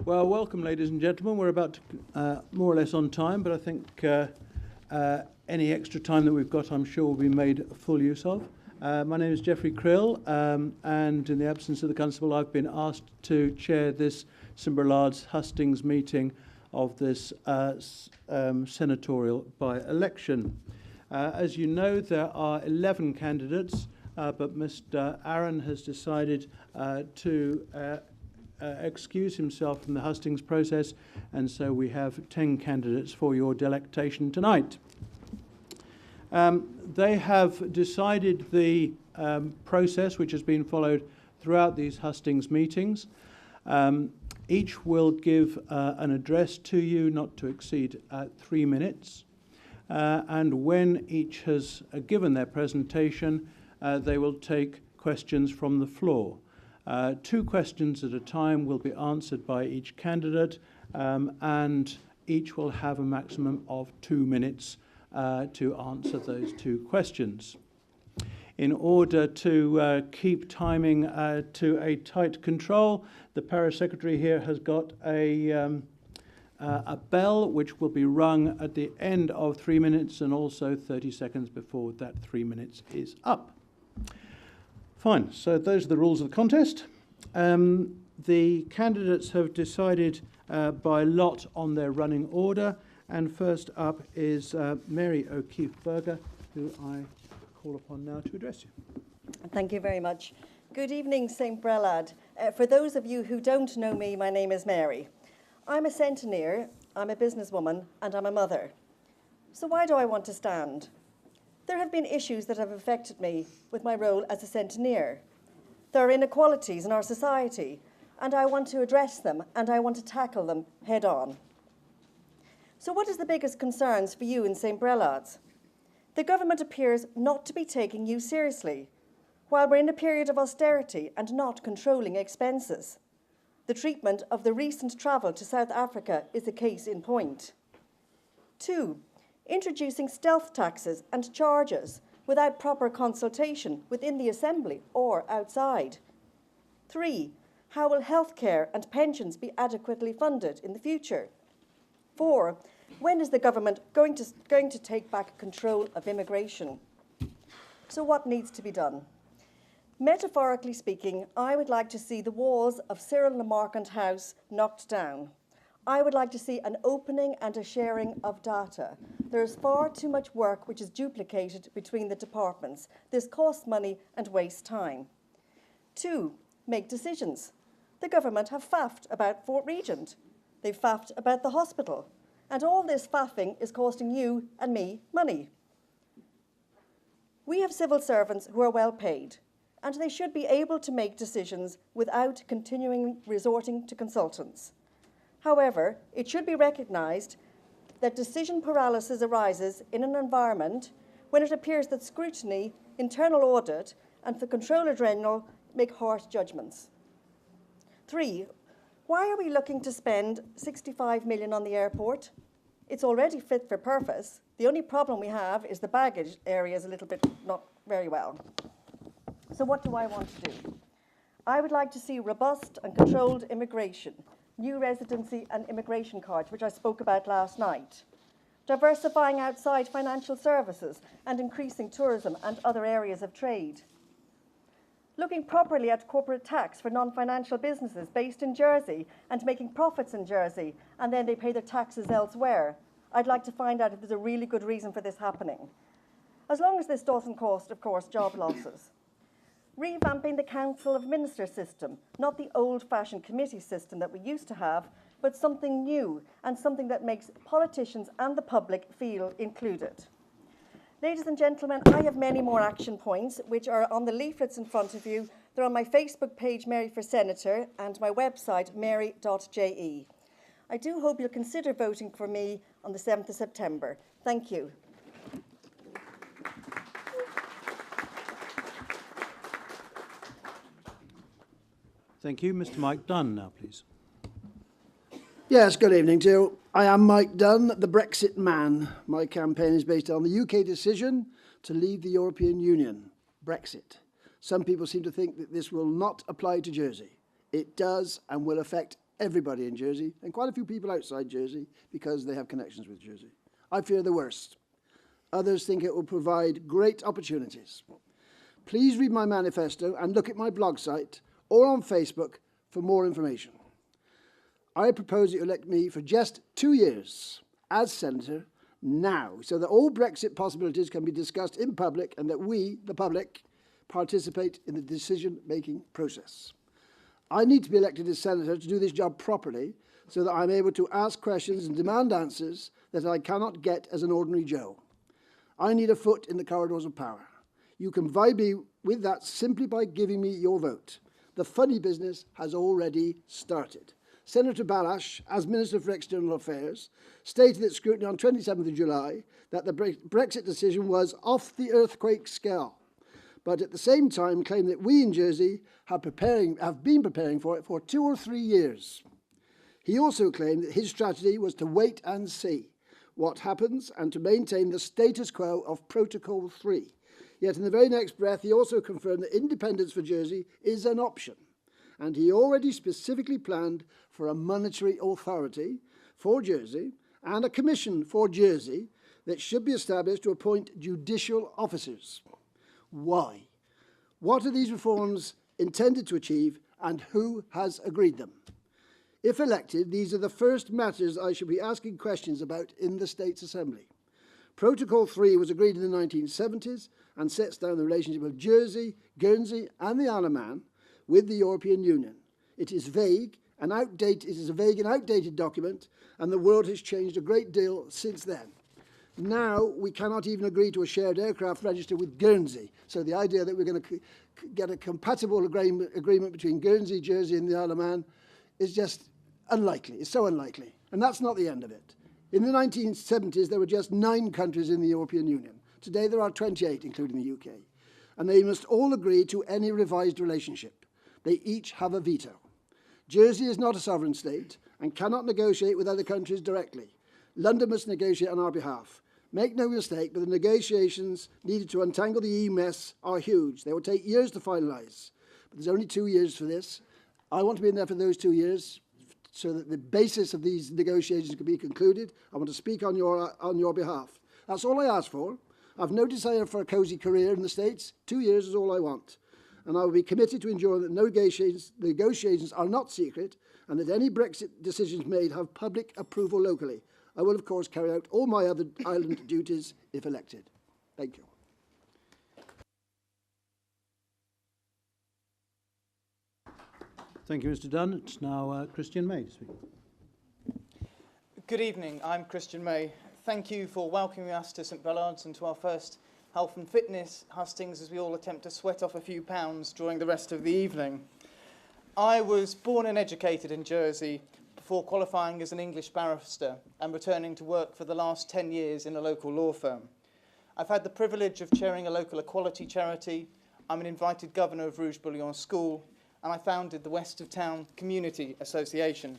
Well, welcome, ladies and gentlemen. We're about to, more or less on time, but I think any extra time that we've got, I'm sure, will be made full use of. My name is Geoffrey Krill, and in the absence of the Constable, I've been asked to chair this St Brelad's Hustings meeting of this senatorial by-election. As you know, there are 11 candidates, but Mr Aaron has decided to excuse himself from the hustings process, and so we have 10 candidates for your delectation tonight. They have decided the process which has been followed throughout these hustings meetings. Each will give an address to you not to exceed 3 minutes, and when each has given their presentation, they will take questions from the floor. 2 questions at a time will be answered by each candidate, and each will have a maximum of 2 minutes to answer those 2 questions. In order to keep timing to a tight control, the Parish Secretary here has got a bell which will be rung at the end of 3 minutes and also 30 seconds before that 3 minutes is up. Fine, so those are the rules of the contest. The candidates have decided by lot on their running order, and first up is Mary O'Keefe-Burger, who I call upon now to address you. Thank you very much. Good evening, St Brelade. For those of you who don't know me, my name is Mary. I'm a centeneer, I'm a businesswoman, and I'm a mother. So why do I want to stand? There have been issues that have affected me with my role as a centeneer. There are inequalities in our society, and I want to address them, and I want to tackle them head on. So what is the biggest concerns for you in St Brelades? The government appears not to be taking you seriously, while we're in a period of austerity and not controlling expenses. The treatment of the recent travel to South Africa is a case in point. 2, introducing stealth taxes and charges without proper consultation within the Assembly or outside. 3, how will healthcare and pensions be adequately funded in the future? 4, when is the government going to take back control of immigration? So what needs to be done? Metaphorically speaking, I would like to see the walls of Cyril Lamarcant House knocked down. I would like to see an opening and a sharing of data. There is far too much work which is duplicated between the departments. This costs money and wastes time. 2, make decisions. The government have faffed about Fort Regent. They've faffed about the hospital. And all this faffing is costing you and me money. We have civil servants who are well paid, and they should be able to make decisions without continuing resorting to consultants. However, it should be recognised that decision paralysis arises in an environment when it appears that scrutiny, internal audit, and the Controller General make harsh judgments. 3, why are we looking to spend 65 million on the airport? It's already fit for purpose. The only problem we have is the baggage area is a little bit not very well. So what do I want to do? I would like to see robust and controlled immigration, new residency and immigration cards, which I spoke about last night, diversifying outside financial services and increasing tourism and other areas of trade, looking properly at corporate tax for non-financial businesses based in Jersey and making profits in Jersey, and then they pay their taxes elsewhere. I'd like to find out if there's a really good reason for this happening. As long as this doesn't cost, of course, job losses. Revamping the Council of Ministers system, not the old-fashioned committee system that we used to have, but something new and something that makes politicians and the public feel included. Ladies and gentlemen, I have many more action points, which are on the leaflets in front of you. They're on my Facebook page, Mary for Senator, and my website, mary.je. I do hope you'll consider voting for me on the 7th of September. Thank you. Thank you. Mr Mike Dunn now, please. Yes, good evening to you. I am Mike Dunn, the Brexit man. My campaign is based on the UK decision to leave the European Union, Brexit. Some people seem to think that this will not apply to Jersey. It does and will affect everybody in Jersey and quite a few people outside Jersey because they have connections with Jersey. I fear the worst. Others think it will provide great opportunities. Please read my manifesto and look at my blog site or on Facebook for more information. I propose that you elect me for just 2 years as Senator now, so that all Brexit possibilities can be discussed in public and that we, the public, participate in the decision-making process. I need to be elected as Senator to do this job properly so that I'm able to ask questions and demand answers that I cannot get as an ordinary Joe. I need a foot in the corridors of power. You can vibe me with that simply by giving me your vote. The funny business has already started. Senator Balash, as Minister for External Affairs, stated at scrutiny on 27th of July that the Brexit decision was off the earthquake scale, but at the same time claimed that we in Jersey have been preparing for it for 2 or 3 years. He also claimed that his strategy was to wait and see what happens and to maintain the status quo of Protocol 3. Yet in the very next breath, he also confirmed that independence for Jersey is an option. And he already specifically planned for a monetary authority for Jersey and a commission for Jersey that should be established to appoint judicial officers. Why? What are these reforms intended to achieve, and who has agreed them? If elected, these are the first matters I should be asking questions about in the States Assembly. Protocol 3 was agreed in the 1970s and sets down the relationship of Jersey, Guernsey and the Isle of Man with the European Union. It is vague and outdated. It is a vague and outdated document, and the world has changed a great deal since then. Now we cannot even agree to a shared aircraft register with Guernsey. So the idea that we're going to get a compatible agreement between Guernsey, Jersey and the Isle of Man is just unlikely. It's so unlikely. And that's not the end of it. In the 1970s, there were just 9 countries in the European Union. Today there are 28, including the UK. And they must all agree to any revised relationship. They each have a veto. Jersey is not a sovereign state and cannot negotiate with other countries directly. London must negotiate on our behalf. Make no mistake, but the negotiations needed to untangle the EU mess are huge. They will take years to finalise. But there's only 2 years for this. I want to be in there for those 2 years so that the basis of these negotiations can be concluded. I want to speak on your behalf. That's all I ask for. I've no desire for a cosy career in the States. 2 years is all I want. And I will be committed to ensuring that negotiations are not secret and that any Brexit decisions made have public approval locally. I will, of course, carry out all my other island duties if elected. Thank you. Thank you, Mr. Dunn. It's now Christian May to speak. Good evening. I'm Christian May. Thank you for welcoming us to St Belard's and to our first Health and Fitness Hustings as we all attempt to sweat off a few pounds during the rest of the evening. I was born and educated in Jersey before qualifying as an English barrister and returning to work for the last 10 years in a local law firm. I've had the privilege of chairing a local equality charity. I'm an invited governor of Rouge Bouillon School, and I founded the West of Town Community Association.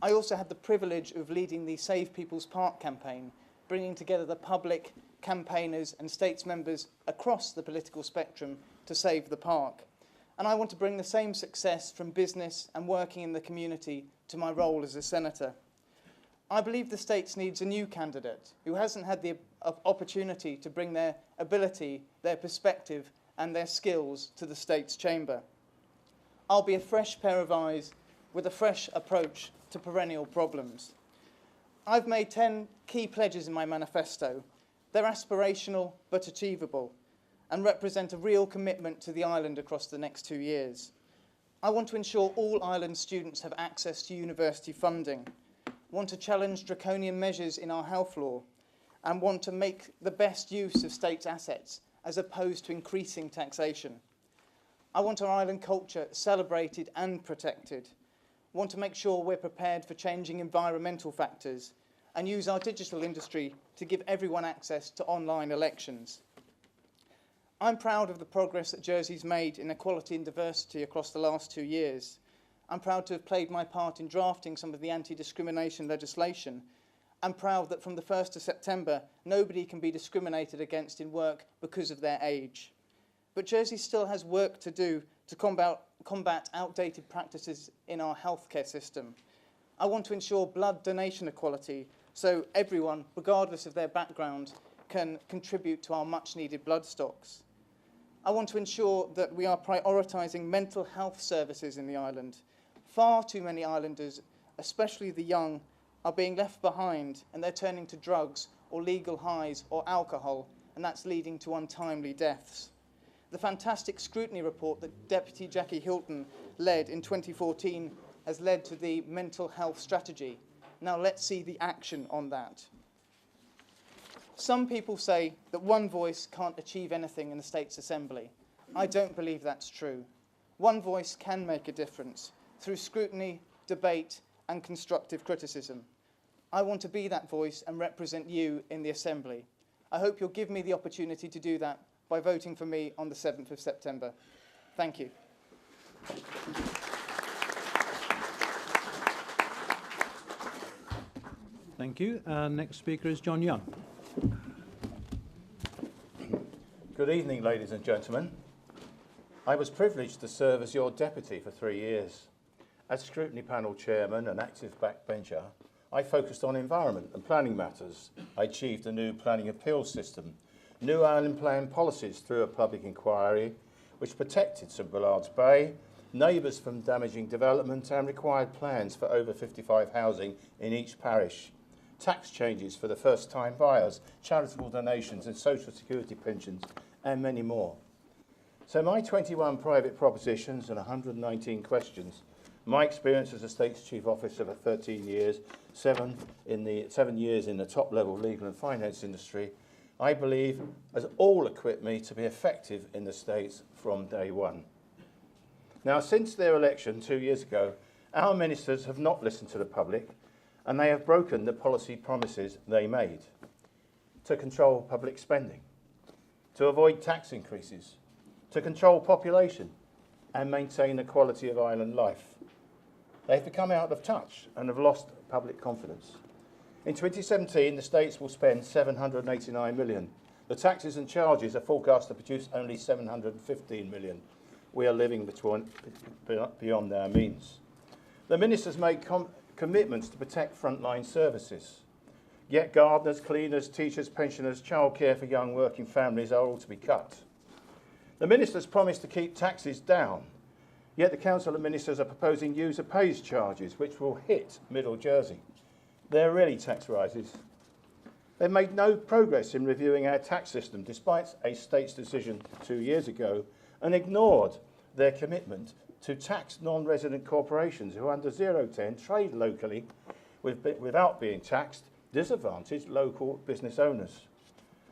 I also had the privilege of leading the Save People's Park campaign, bringing together the public, campaigners and states members across the political spectrum to save the park. And I want to bring the same success from business and working in the community to my role as a senator. I believe the States needs a new candidate who hasn't had the opportunity to bring their ability, their perspective and their skills to the States Chamber. I'll be a fresh pair of eyes with a fresh approach to perennial problems. I've made 10 key pledges in my manifesto. They're aspirational but achievable and represent a real commitment to the island across the next 2 years. I want to ensure all island students have access to university funding, want to challenge draconian measures in our health law, and want to make the best use of states' assets as opposed to increasing taxation. I want our island culture celebrated and protected, want to make sure we're prepared for changing environmental factors, and use our digital industry to give everyone access to online elections. I'm proud of the progress that Jersey's made in equality and diversity across the last 2 years. I'm proud to have played my part in drafting some of the anti-discrimination legislation. I'm proud that from the 1st of September, nobody can be discriminated against in work because of their age. But Jersey still has work to do to to combat outdated practices in our healthcare system. I want to ensure blood donation equality so everyone, regardless of their background, can contribute to our much-needed blood stocks. I want to ensure that we are prioritising mental health services in the island. Far too many islanders, especially the young, are being left behind and they're turning to drugs or legal highs or alcohol, and that's leading to untimely deaths. The fantastic scrutiny report that Deputy Jackie Hilton led in 2014 has led to the mental health strategy. Now let's see the action on that. Some people say that one voice can't achieve anything in the State's Assembly. I don't believe that's true. One voice can make a difference through scrutiny, debate, and constructive criticism. I want to be that voice and represent you in the Assembly. I hope you'll give me the opportunity to do that by voting for me on the 7th of September. Thank you. Thank you. Next speaker is John Young. Good evening, ladies and gentlemen. I was privileged to serve as your deputy for 3 years. As scrutiny panel chairman and active backbencher, I focused on environment and planning matters. I achieved a new planning appeals system, new island plan policies through a public inquiry, which protected St Bullard's Bay, neighbours from damaging development, and required plans for over 55 housing in each parish. Tax changes for the first-time buyers, charitable donations and social security pensions, and many more. So my 21 private propositions and 119 questions, my experience as a State's Chief Officer for 13 years, 7 years in the top-level legal and finance industry, I believe has all equipped me to be effective in the States from day one. Now, since their election 2 years ago, our ministers have not listened to the public, and they have broken the policy promises they made to control public spending, to avoid tax increases, to control population and maintain the quality of island life. They've become out of touch and have lost public confidence. In 2017, the States will spend $789 million. The taxes and charges are forecast to produce only $715 million. We are living beyond our means. The ministers made commitments to protect frontline services. Yet gardeners, cleaners, teachers, pensioners, childcare for young working families are all to be cut. The ministers promised to keep taxes down, yet the Council of Ministers are proposing user pays charges, which will hit Middle Jersey. They're really tax rises. They've made no progress in reviewing our tax system, despite a State's decision 2 years ago, and ignored their commitment to tax non-resident corporations who under 010 trade locally without being taxed, disadvantaged local business owners.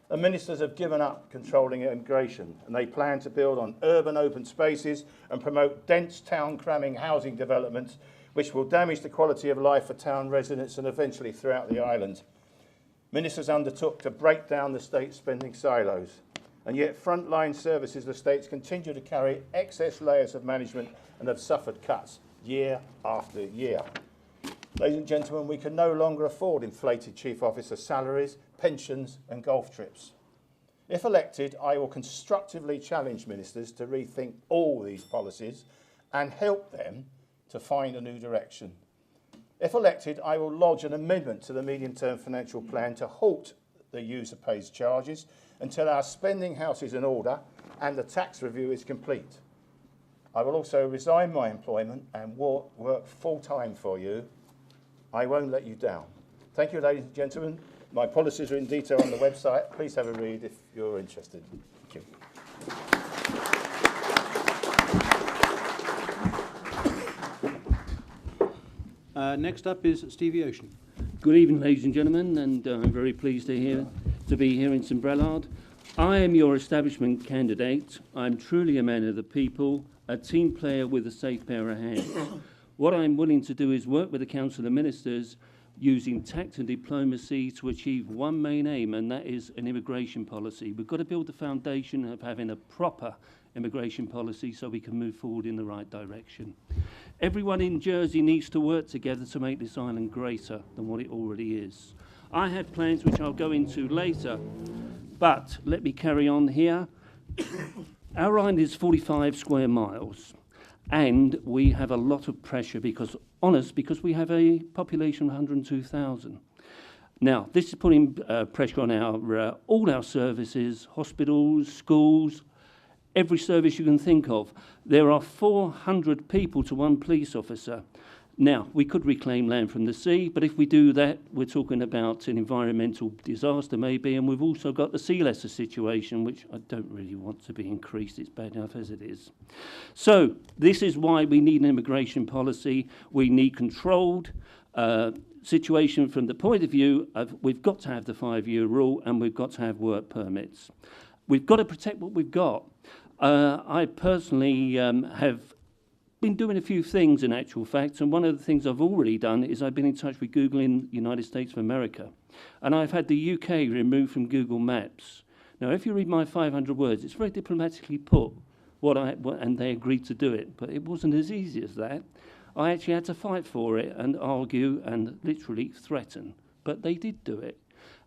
The ministers have given up controlling immigration, and they plan to build on urban open spaces and promote dense town cramming housing developments which will damage the quality of life for town residents and eventually throughout the island. Ministers undertook to break down the state spending silos, and yet frontline services of the states continue to carry excess layers of management and have suffered cuts year after year. Ladies and gentlemen, we can no longer afford inflated chief officer salaries, pensions and golf trips. If elected, I will constructively challenge ministers to rethink all these policies and help them to find a new direction. If elected, I will lodge an amendment to the medium-term financial plan to halt the user pays charges until our spending house is in order and the tax review is complete. I will also resign my employment and work full-time for you. I won't let you down. Thank you, ladies and gentlemen. My policies are in detail on the website. Please have a read if you're interested. Thank you. Next up is Stevie Ocean. Good evening, ladies and gentlemen, and I'm very pleased to be here in St Brelade. I am your establishment candidate. I'm truly a man of the people, a team player with a safe pair of hands. What I'm willing to do is work with the Council of Ministers using tact and diplomacy to achieve one main aim, and that is an immigration policy. We've got to build the foundation of having a proper immigration policy so we can move forward in the right direction. Everyone in Jersey needs to work together to make this island greater than what it already is. I have plans which I'll go into later, but let me carry on here. Our island is 45 square miles, and we have a lot of pressure because we have a population of 102,000. Now, this is putting pressure on our all our services, hospitals, schools, every service you can think of. There are 400 people to one police officer. Now, we could reclaim land from the sea, but if we do that, we're talking about an environmental disaster maybe, and we've also got the sea lesser situation, which I don't really want to be increased. It's bad enough as it is. So this is why we need an immigration policy. We need controlled situation from the point of view of we've got to have the 5-year rule and we've got to have work permits. We've got to protect what we've got. I personally have been doing a few things in actual fact, and one of the things I've already done is I've been in touch with Google in the United States of America, and I've had the UK removed from Google Maps. Now, if you read my 500 words, it's very diplomatically put, and they agreed to do it, but it wasn't as easy as that. I actually had to fight for it and argue and literally threaten, but they did do it.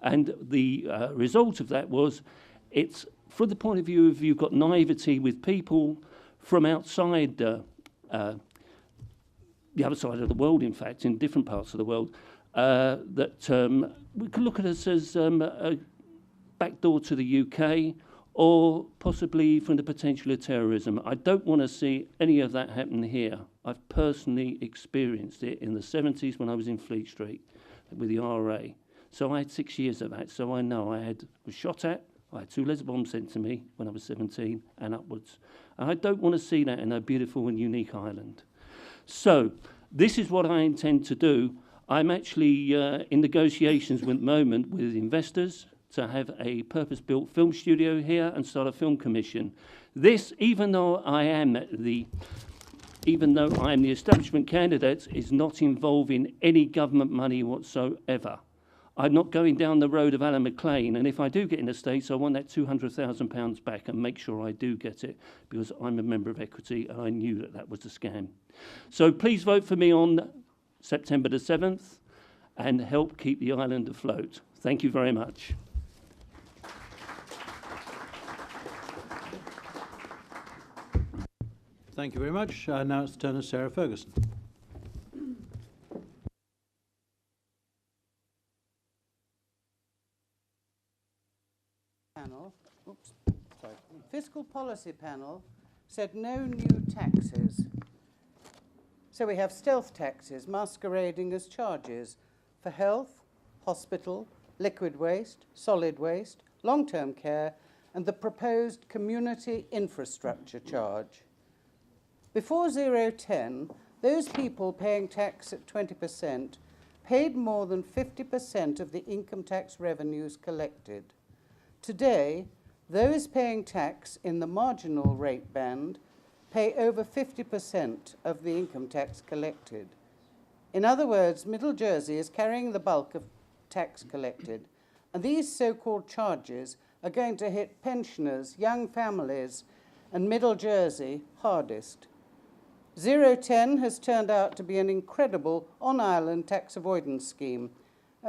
And the result of that was, it's from the point of view of you've got naivety with people from outside the other side of the world, in fact, in different parts of the world, that we could look at us as a backdoor to the UK or possibly from the potential of terrorism. I don't want to see any of that happen here. I've personally experienced it in the 70s when I was in Fleet Street with the RA. So I had 6 years of that, so I know was shot at. I had 2 laser bombs sent to me when I was 17 and upwards. And I don't want to see that in a beautiful and unique island. So this is what I intend to do. I'm actually in negotiations at the moment with investors to have a purpose-built film studio here and start a film commission. This, even though I am the establishment candidate, is not involving any government money whatsoever. I'm not going down the road of Alan McLean, and if I do get in the States, I want that £200,000 back and make sure I do get it, because I'm a member of Equity and I knew that that was a scam. So please vote for me on September the 7th and help keep the island afloat. Thank you very much. Thank you very much. Now it's the turn of Sarah Ferguson. Fiscal Policy Panel said no new taxes. So we have stealth taxes masquerading as charges for health, hospital, liquid waste, solid waste, long-term care, and the proposed community infrastructure charge. Before 010, those people paying tax at 20% paid more than 50% of the income tax revenues collected. Today, those paying tax in the marginal rate band pay over 50% of the income tax collected. In other words, Middle Jersey is carrying the bulk of tax collected, and these so-called charges are going to hit pensioners, young families, and Middle Jersey hardest. 010 has turned out to be an incredible on-island tax avoidance scheme.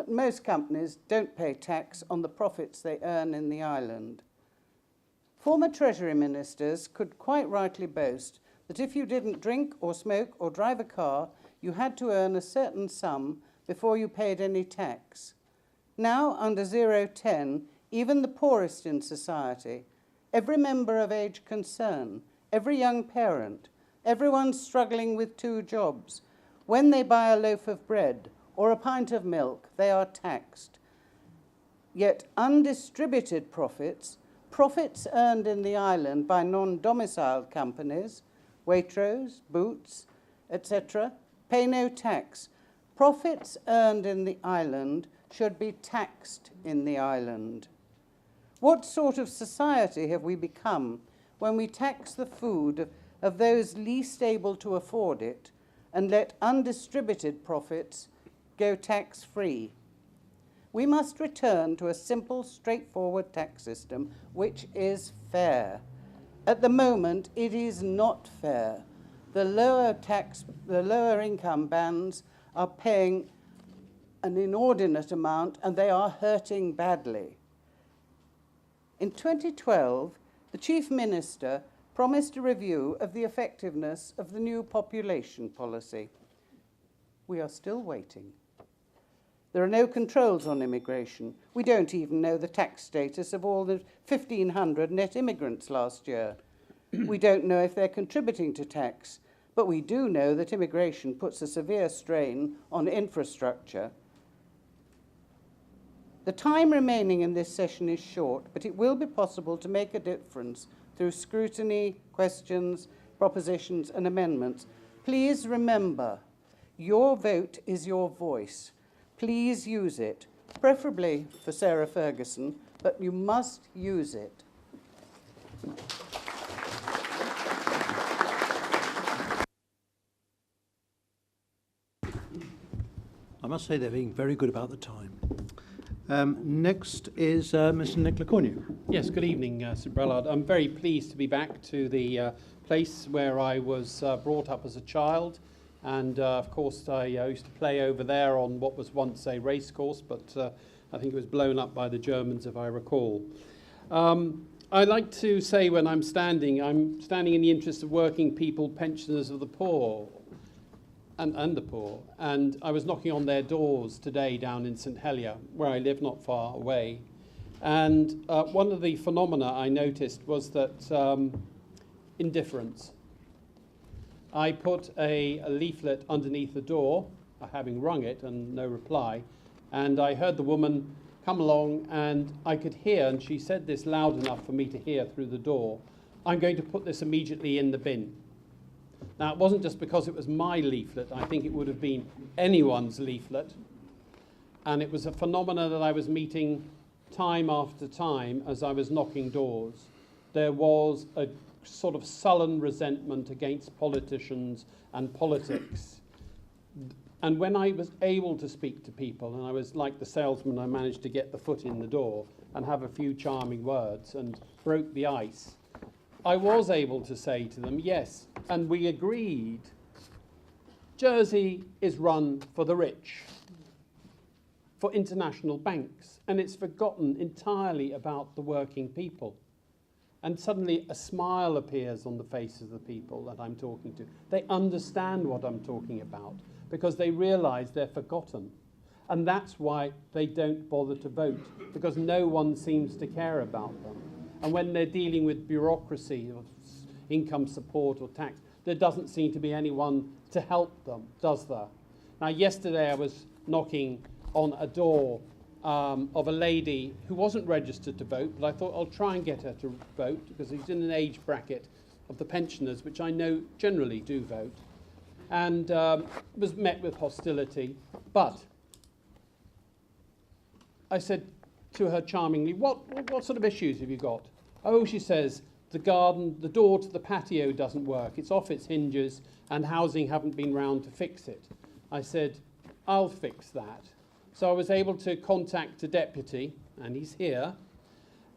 Most companies don't pay tax on the profits they earn in the island. Former Treasury ministers could quite rightly boast that if you didn't drink or smoke or drive a car, you had to earn a certain sum before you paid any tax. Now, under 010, even the poorest in society, every member of age concern, every young parent, everyone struggling with 2 jobs, when they buy a loaf of bread or a pint of milk, they are taxed. Yet undistributed profits earned in the island by non-domiciled companies, Waitrose, Boots, etc., pay no tax. Profits earned in the island should be taxed in the island. What sort of society have we become when we tax the food of those least able to afford it and let undistributed profits go tax-free? We must return to a simple, straightforward tax system which is fair. At the moment, it is not fair. The lower income bands are paying an inordinate amount and they are hurting badly. In 2012, The Chief Minister promised a review of the effectiveness of the new population policy. We are still waiting. There are no controls on immigration. We don't even know the tax status of all the 1,500 net immigrants last year. We don't know if they're contributing to tax, but we do know that immigration puts a severe strain on infrastructure. The time remaining in this session is short, but it will be possible to make a difference through scrutiny, questions, propositions and amendments. Please remember, your vote is your voice. Please use it, preferably for Sarah Ferguson, but you must use it. I must say they're being very good about the time. Next is Mr. Nicola Cornu. Yes, good evening, Sir Brelade. I'm very pleased to be back to the place where I was brought up as a child. And of course, I used to play over there on what was once a racecourse, but I think it was blown up by the Germans, if I recall. I like to say when I'm standing in the interest of working people, pensioners of the poor, and the poor. And I was knocking on their doors today down in St Helier, where I live not far away. And one of the phenomena I noticed was that indifference. I put a leaflet underneath the door, having rung it and no reply, and I heard the woman come along and I could hear, and she said this loud enough for me to hear through the door, "I'm going to put this immediately in the bin." Now, it wasn't just because it was my leaflet. I think it would have been anyone's leaflet. And it was a phenomena that I was meeting time after time as I was knocking doors. There was a sort of sullen resentment against politicians and politics. And when I was able to speak to people, and I was like the salesman, I managed to get the foot in the door and have a few charming words and broke the ice, I was able to say to them, yes, and we agreed, Jersey is run for the rich, for international banks, and it's forgotten entirely about the working people. And suddenly a smile appears on the faces of the people that I'm talking to. They understand what I'm talking about because they realise they're forgotten. And that's why they don't bother to vote, because no one seems to care about them. And when they're dealing with bureaucracy or income support or tax, there doesn't seem to be anyone to help them, does there? Now, yesterday I was knocking on a door of a lady who wasn't registered to vote, but I thought I'll try and get her to vote because he's in an age bracket of the pensioners, which I know generally do vote, and was met with hostility. But I said to her charmingly, what sort of issues have you got? Oh, she says, the door to the patio doesn't work. It's off its hinges and housing haven't been round to fix it. I said, I'll fix that. So I was able to contact a deputy, and he's here,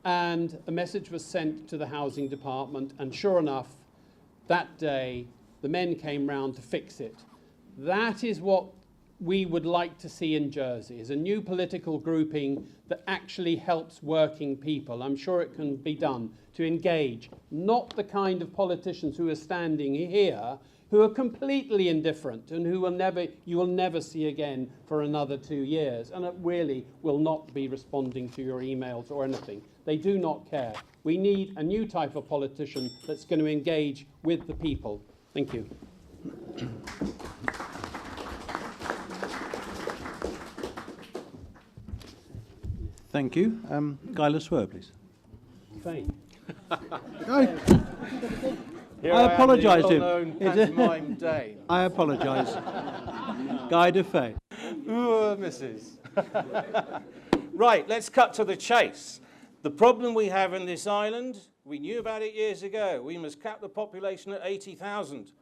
and a message was sent to the housing department, and sure enough, that day, the men came round to fix it. That is what we would like to see in Jersey, is a new political grouping that actually helps working people. I'm sure it can be done to engage, not the kind of politicians who are standing here who are completely indifferent and who you will never see again for another 2 years, and it really will not be responding to your emails or anything. They do not care. We need a new type of politician that's going to engage with the people. Thank you. Thank you. Guy Laswell, please. Faye. I apologise to him. Pantomime Dane. I apologise. Guy de Faye. Ooh, Mrs. Right, let's cut to the chase. The problem we have in this island, we knew about it years ago. We must cap the population at 80,000.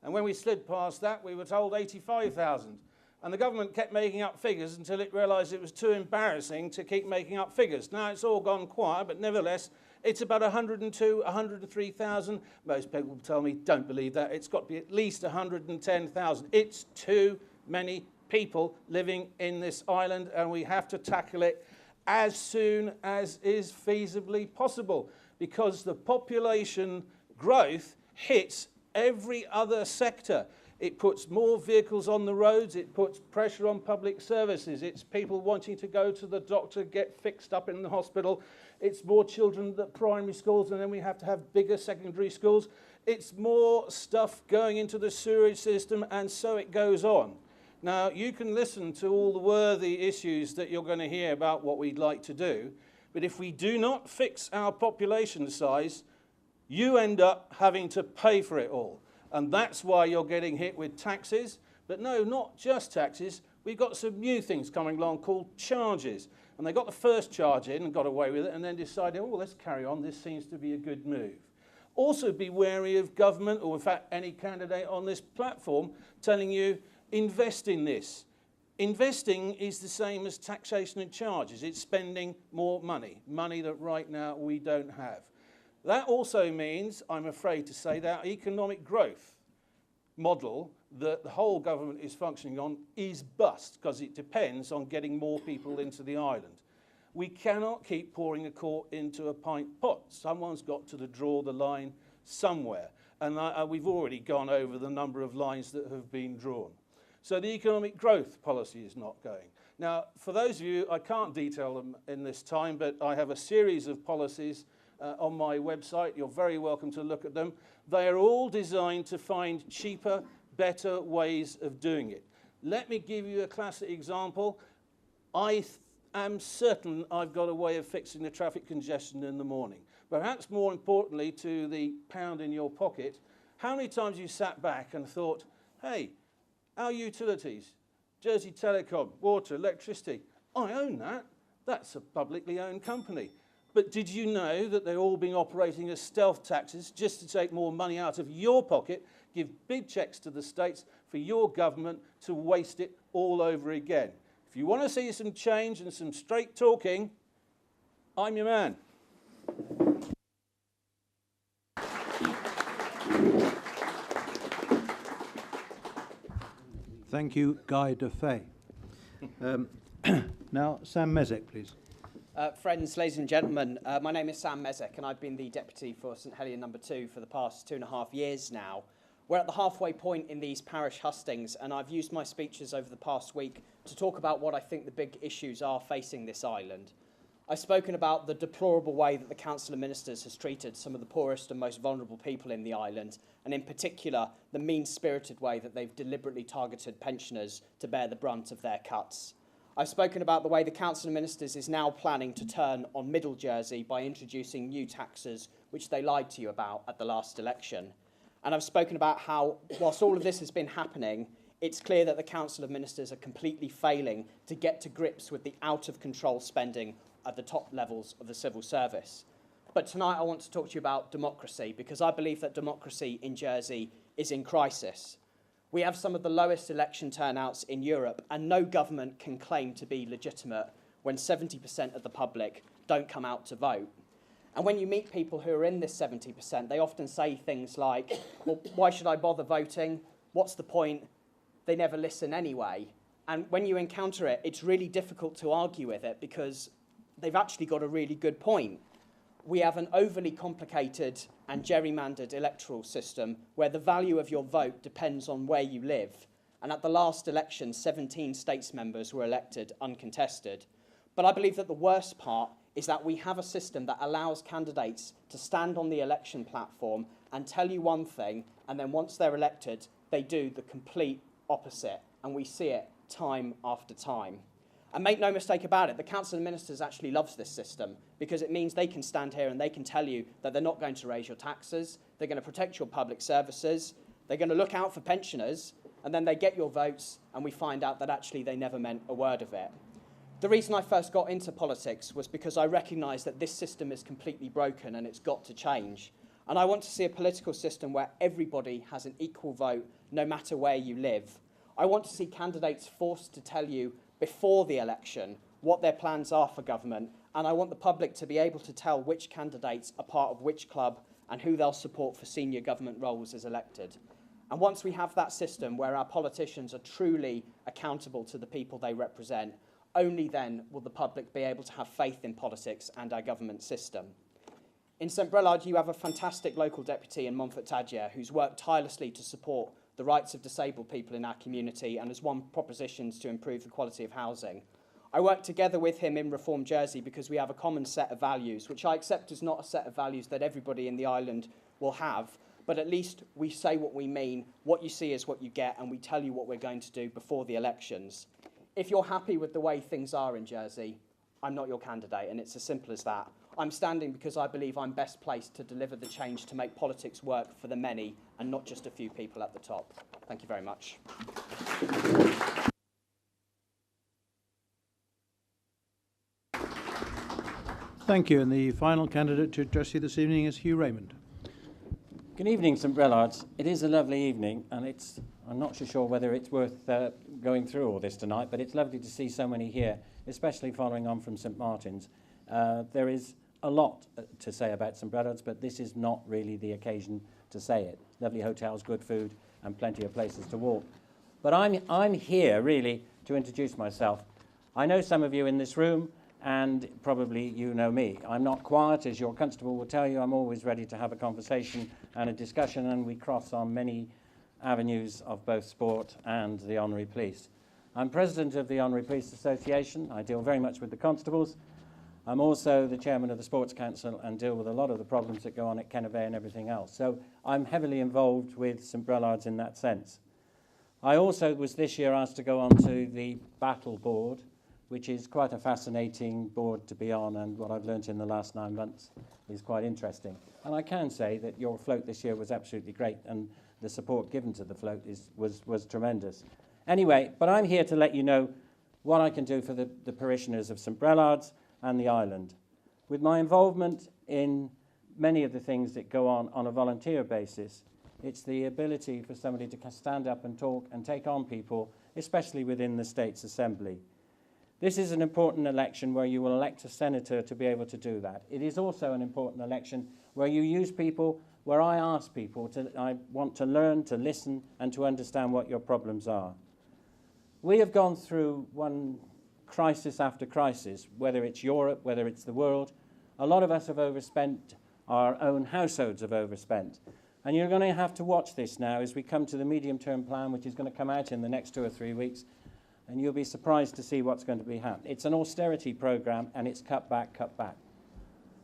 And when we slid past that, we were told 85,000. And the government kept making up figures until it realised it was too embarrassing to keep making up figures. Now it's all gone quiet, but nevertheless, it's about 102, 103,000. Most people tell me, don't believe that. It's got to be at least 110,000. It's too many people living in this island, and we have to tackle it as soon as is feasibly possible. because the population growth hits every other sector. It puts more vehicles on the roads, it puts pressure on public services, it's people wanting to go to the doctor, get fixed up in the hospital, it's more children at primary schools, and then we have to have bigger secondary schools. It's more stuff going into the sewerage system, and so it goes on. Now, you can listen to all the worthy issues that you're going to hear about what we'd like to do, but if we do not fix our population size, you end up having to pay for it all. And that's why you're getting hit with taxes. But no, not just taxes. We've got some new things coming along called charges. And they got the first charge in and got away with it, and then decided, oh, let's carry on. This seems to be a good move. Also be wary of government, or in fact any candidate on this platform, telling you, invest in this. Investing is the same as taxation and charges. It's spending more money, money that right now we don't have. That also means, I'm afraid to say, that our economic growth model that the whole government is functioning on is bust, because it depends on getting more people into the island. We cannot keep pouring a quart into a pint pot. Someone's got to draw the line somewhere. And we've already gone over the number of lines that have been drawn. So the economic growth policy is not going. Now, for those of you, I can't detail them in this time, but I have a series of policies on my website. You're very welcome to look at them. They are all designed to find cheaper, better ways of doing it. Let me give you a classic example. I am certain I've got a way of fixing the traffic congestion in the morning. Perhaps more importantly to the pound in your pocket, how many times you sat back and thought, hey, our utilities, Jersey Telecom, water, electricity, I own that. That's a publicly owned company. But did you know that they're all being operating as stealth taxes just to take more money out of your pocket, give big checks to the states for your government to waste it all over again? If you want to see some change and some straight talking, I'm your man. Thank you, Guy de Faye. Now, Sam Mezek, please. Friends, ladies and gentlemen, my name is Sam Mezek, and I've been the Deputy for St Helier No. 2 for the past 2.5 years now. We're at the halfway point in these parish hustings, and I've used my speeches over the past week to talk about what I think the big issues are facing this island. I've spoken about the deplorable way that the Council of Ministers has treated some of the poorest and most vulnerable people in the island, and in particular, the mean-spirited way that they've deliberately targeted pensioners to bear the brunt of their cuts. I've spoken about the way the Council of Ministers is now planning to turn on Middle Jersey by introducing new taxes, which they lied to you about at the last election. And I've spoken about how, whilst all of this has been happening, it's clear that the Council of Ministers are completely failing to get to grips with the out-of-control spending at the top levels of the civil service. But tonight I want to talk to you about democracy, because I believe that democracy in Jersey is in crisis. We have some of the lowest election turnouts in Europe, and no government can claim to be legitimate when 70% of the public don't come out to vote. And when you meet people who are in this 70%, they often say things like, well, why should I bother voting? What's the point? They never listen anyway. And when you encounter it, it's really difficult to argue with it, because they've actually got a really good point. We have an overly complicated and gerrymandered electoral system where the value of your vote depends on where you live. And at the last election, 17 states members were elected uncontested. But I believe that the worst part is that we have a system that allows candidates to stand on the election platform and tell you one thing, and then once they're elected, they do the complete opposite. And we see it time after time. And make no mistake about it, the Council of Ministers actually loves this system, because it means they can stand here and they can tell you that they're not going to raise your taxes, they're going to protect your public services, they're going to look out for pensioners, and then they get your votes and we find out that actually they never meant a word of it. The reason I first got into politics was because I recognised that this system is completely broken and it's got to change. And I want to see a political system where everybody has an equal vote, no matter where you live. I want to see candidates forced to tell you before the election what their plans are for government, and I want the public to be able to tell which candidates are part of which club and who they'll support for senior government roles as elected. And once we have that system where our politicians are truly accountable to the people they represent, only then will the public be able to have faith in politics and our government system. In St Brelade, you have a fantastic local deputy in Montfort Tadger who's worked tirelessly to support the rights of disabled people in our community and has won propositions to improve the quality of housing. I work together with him in Reform Jersey because we have a common set of values, which I accept is not a set of values that everybody in the island will have, but at least we say what we mean, what you see is what you get, and we tell you what we're going to do before the elections. If you're happy with the way things are in Jersey, I'm not your candidate, and it's as simple as that. I'm standing because I believe I'm best placed to deliver the change to make politics work for the many and not just a few people at the top. Thank you very much. Thank you. And the final candidate to address you this evening is Hugh Raymond. Good evening, St Brelades. It is a lovely evening, and I'm not so sure whether it's worth going through all this tonight, but it's lovely to see so many here, especially following on from St Martin's. There is a lot to say about St Brelades, but this is not really the occasion to say it. Lovely hotels, good food, and plenty of places to walk. But I'm here really to introduce myself. I know some of you in this room, and probably you know me. I'm not quiet, as your constable will tell you. I'm always ready to have a conversation and a discussion, and we cross on many avenues of both sport and the Honorary Police. I'm president of the Honorary Police Association. I deal very much with the constables. I'm also the chairman of the Sports Council and deal with a lot of the problems that go on at Kennebec and everything else. So I'm heavily involved with St Brelades in that sense. I also was this year asked to go on to the Battle Board, which is quite a fascinating board to be on, and what I've learnt in the last 9 months is quite interesting. And I can say that your float this year was absolutely great, and the support given to the float was tremendous. Anyway, but I'm here to let you know what I can do for the parishioners of St Brelades and the island. With my involvement in many of the things that go on a volunteer basis, it's the ability for somebody to stand up and talk and take on people, especially within the States Assembly. This is an important election where you will elect a senator to be able to do that. It is also an important election where you use people, where I ask people I want to learn, to listen, and to understand what your problems are. We have gone through one crisis after crisis, whether it's Europe, whether it's the world. A lot of us have overspent, our own households have overspent. And you're going to have to watch this now as we come to the medium-term plan, which is going to come out in the next 2 or 3 weeks. And you'll be surprised to see what's going to be happening. It's an austerity programme, and it's cut back, cut back.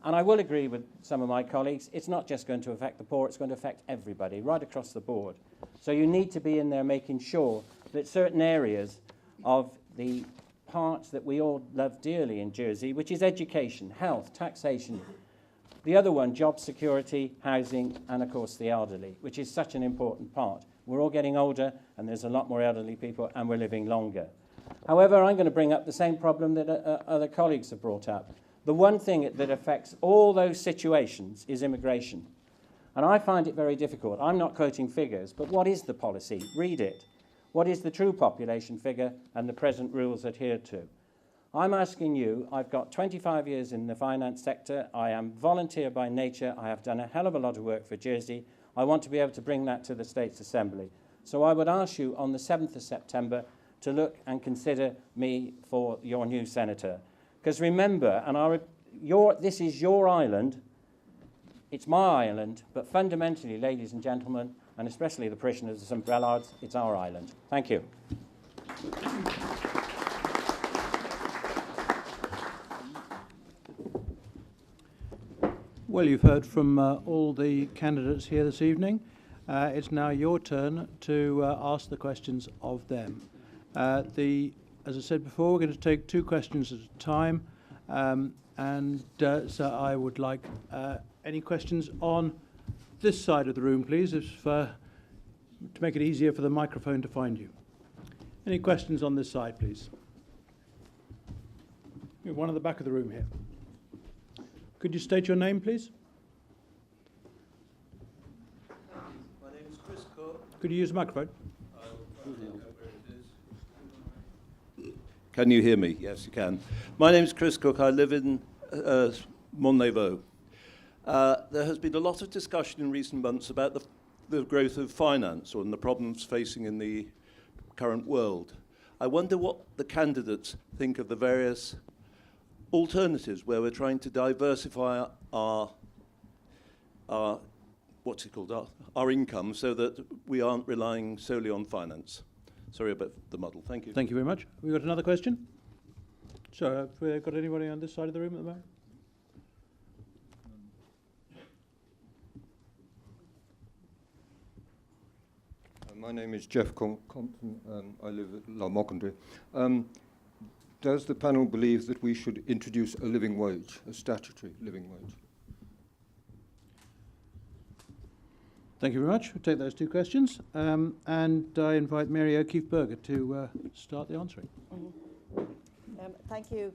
And I will agree with some of my colleagues, it's not just going to affect the poor, it's going to affect everybody, right across the board. So you need to be in there making sure that certain areas of the parts that we all love dearly in Jersey, which is education, health, taxation. The other one, job security, housing, and of course the elderly, which is such an important part. We're all getting older, and there's a lot more elderly people, and we're living longer. However, I'm going to bring up the same problem that other colleagues have brought up. The one thing that affects all those situations is immigration. And I find it very difficult. I'm not quoting figures, but what is the policy? Read it. What is the true population figure and the present rules adhered to? I'm asking you, I've got 25 years in the finance sector. I am volunteer by nature. I have done a hell of a lot of work for Jersey. I want to be able to bring that to the States Assembly. So I would ask you on the 7th of September to look and consider me for your new senator. Because remember, this is your island, it's my island, but fundamentally, ladies and gentlemen, and especially the parishioners of St Brelades, it's our island. Thank you. Well, you've heard from all the candidates here this evening. It's now your turn to ask the questions of them. As I said before, we're going to take 2 questions at a time. So I would like any questions on this side of the room, please, to make it easier for the microphone to find you. Any questions on this side, please? We have one at the back of the room here. Could you state your name, please? My name is Chris Cook. Could you use the microphone? Can you hear me? Yes, you can. My name is Chris Cook. I live in Montnevo. There has been a lot of discussion in recent months about the growth of finance and the problems facing in the current world. I wonder what the candidates think of the various alternatives where we're trying to diversify our our our income, so that we aren't relying solely on finance. Sorry about the muddle. Thank you. Thank you very much. Have we got another question? So, have we got anybody on this side of the room at the moment? My name is Jeff Compton. I live at La Mocandre. Does the panel believe that we should introduce a living wage, a statutory living wage? Thank you very much. We'll take those two questions. And I invite Mary O'Keefe-Berger to start the answering. Thank you,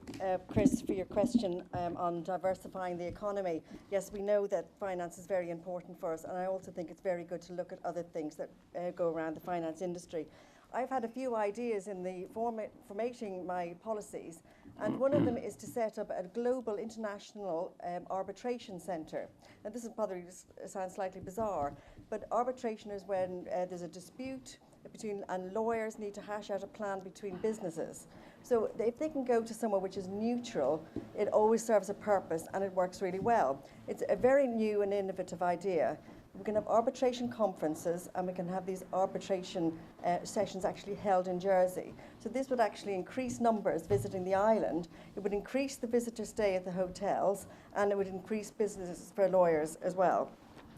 Chris, for your question on diversifying the economy. Yes, we know that finance is very important for us, and I also think it's very good to look at other things that go around the finance industry. I've had a few ideas in the formating my policies, and one of them is to set up a global international arbitration centre. And this is probably sounds slightly bizarre, but arbitration is when there's a dispute between, and lawyers need to hash out a plan between businesses. So if they can go to somewhere which is neutral, it always serves a purpose and it works really well. It's a very new and innovative idea. We can have arbitration conferences and we can have these arbitration sessions actually held in Jersey. So this would actually increase numbers visiting the island. It would increase the visitor stay at the hotels, and it would increase business for lawyers as well.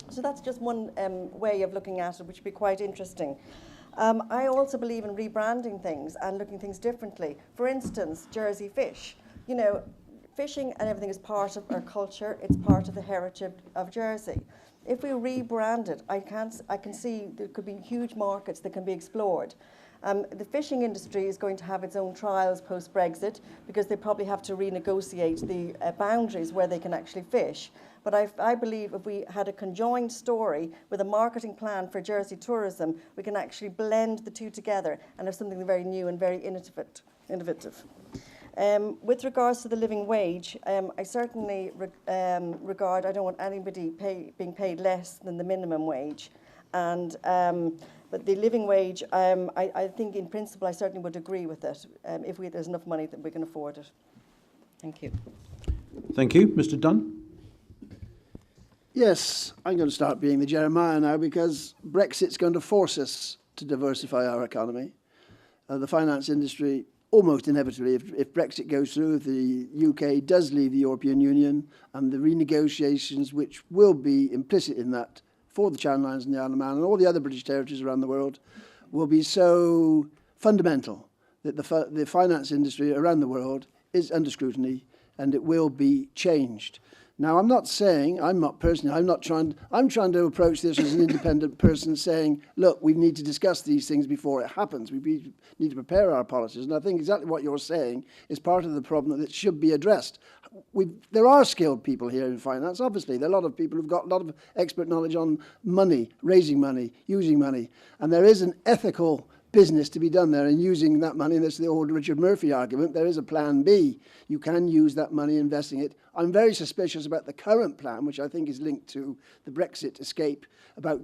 So that's just one way of looking at it, which would be quite interesting. I also believe in rebranding things and looking at things differently. For instance, Jersey Fish. You know, fishing and everything is part of our culture. It's part of the heritage of Jersey. If we rebrand it, I can see there could be huge markets that can be explored. The fishing industry is going to have its own trials post-Brexit because they probably have to renegotiate the boundaries where they can actually fish. But I believe if we had a conjoined story with a marketing plan for Jersey tourism, we can actually blend the two together and have something very new and very innovative. With regards to the living wage, I certainly regard, I don't want anybody being paid less than the minimum wage. And but the living wage, I think in principle I certainly would agree with it if there's enough money that we can afford it. Thank you. Thank you. Mr. Dunn? Yes, I'm going to start being the Jeremiah now, because Brexit's going to force us to diversify our economy. The finance industry, almost inevitably, if Brexit goes through, if the UK does leave the European Union, and the renegotiations which will be implicit in that for the Channel Islands and the Isle of Man and all the other British territories around the world, will be so fundamental that the finance industry around the world is under scrutiny, and it will be changed. Now, I'm trying to approach this as an independent person, saying, look, we need to discuss these things before it happens. We need to prepare our policies. And I think exactly what you're saying is part of the problem that should be addressed. There are skilled people here in finance, obviously. There are a lot of people who've got a lot of expert knowledge on money, raising money, using money. And there is an ethical business to be done there in using that money. And that's the old Richard Murphy argument. There is a plan B. You can use that money, investing it. I'm very suspicious about the current plan, which I think is linked to the Brexit escape, about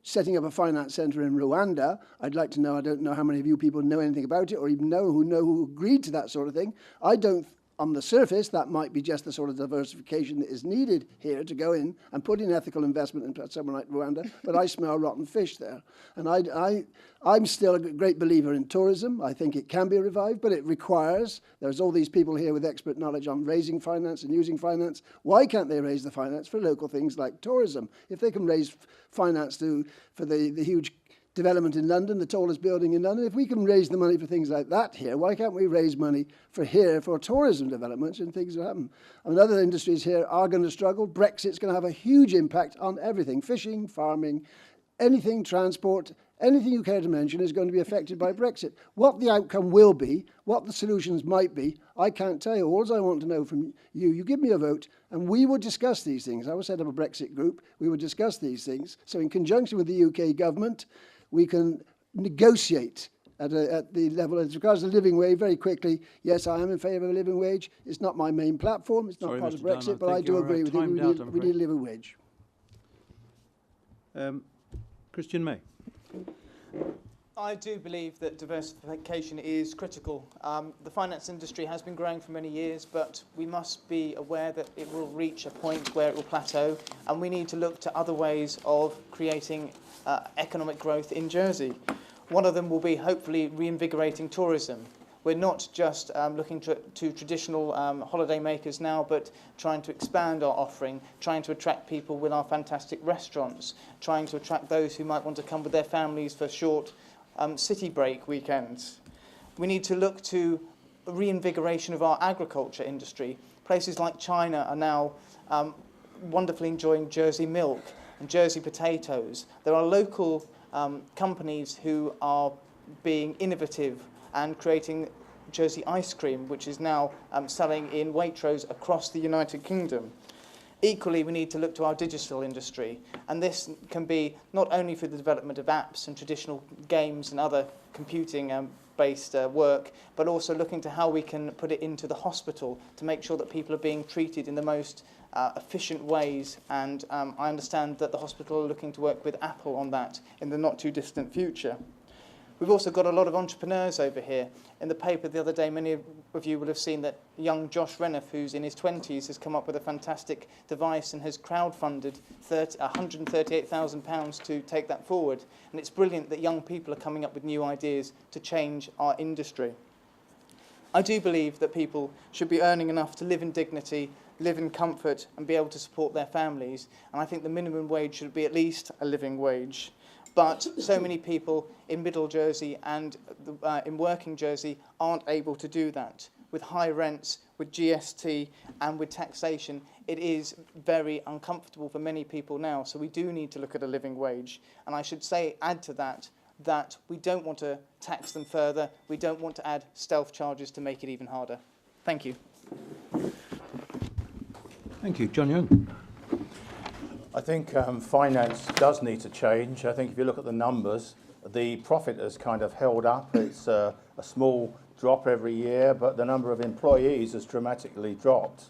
setting up a finance centre in Rwanda. I'd like to know, I don't know how many of you people know anything about it or even know who agreed to that sort of thing. I don't, on the surface, that might be just the sort of diversification that is needed here to go in and put in ethical investment in somewhere like Rwanda, but I smell rotten fish there. And I'm still a great believer in tourism. I think it can be revived, but it requires, there's all these people here with expert knowledge on raising finance and using finance. Why can't they raise the finance for local things like tourism? If they can raise finance for the huge development in London, the tallest building in London. If we can raise the money for things like that here, why can't we raise money for tourism developments and things that happen? I mean, other industries here are going to struggle. Brexit's going to have a huge impact on everything. Fishing, farming, anything, transport, anything you care to mention is going to be affected by Brexit. What the outcome will be, what the solutions might be, I can't tell you. All I want to know from you give me a vote, and we will discuss these things. I will set up a Brexit group. We will discuss these things. So in conjunction with the UK government, we can negotiate at the level as regards to the living wage very quickly. Yes, I am in favour of a living wage. It's not my main platform. It's not part of Brexit, but I do agree with you. We need a living wage. Christian May. I do believe that diversification is critical. The finance industry has been growing for many years, but we must be aware that it will reach a point where it will plateau, and we need to look to other ways of creating economic growth in Jersey. One of them will be hopefully reinvigorating tourism. We're not just looking to traditional holiday makers now, but trying to expand our offering, trying to attract people with our fantastic restaurants, trying to attract those who might want to come with their families for short city break weekends. We need to look to reinvigoration of our agriculture industry. Places like China are now wonderfully enjoying Jersey milk and Jersey potatoes. There are local companies who are being innovative and creating Jersey ice cream, which is now selling in Waitrose across the United Kingdom. Equally, we need to look to our digital industry, and this can be not only for the development of apps and traditional games and other computing-based work, but also looking to how we can put it into the hospital to make sure that people are being treated in the most efficient ways, and I understand that the hospital are looking to work with Apple on that in the not-too-distant future. We've also got a lot of entrepreneurs over here. In the paper the other day, many of you will have seen that young Josh Reniff, who's in his 20s, has come up with a fantastic device and has crowdfunded £138,000 to take that forward. And it's brilliant that young people are coming up with new ideas to change our industry. I do believe that people should be earning enough to live in dignity, live in comfort, and be able to support their families. And I think the minimum wage should be at least a living wage. But so many people in Middle Jersey and in working Jersey aren't able to do that. With high rents, with GST and with taxation, it is very uncomfortable for many people now. So we do need to look at a living wage. And I should say, add to that, that we don't want to tax them further. We don't want to add stealth charges to make it even harder. Thank you. Thank you. John Young. I think finance does need to change. I think if you look at the numbers, the profit has kind of held up. It's a small drop every year, but the number of employees has dramatically dropped.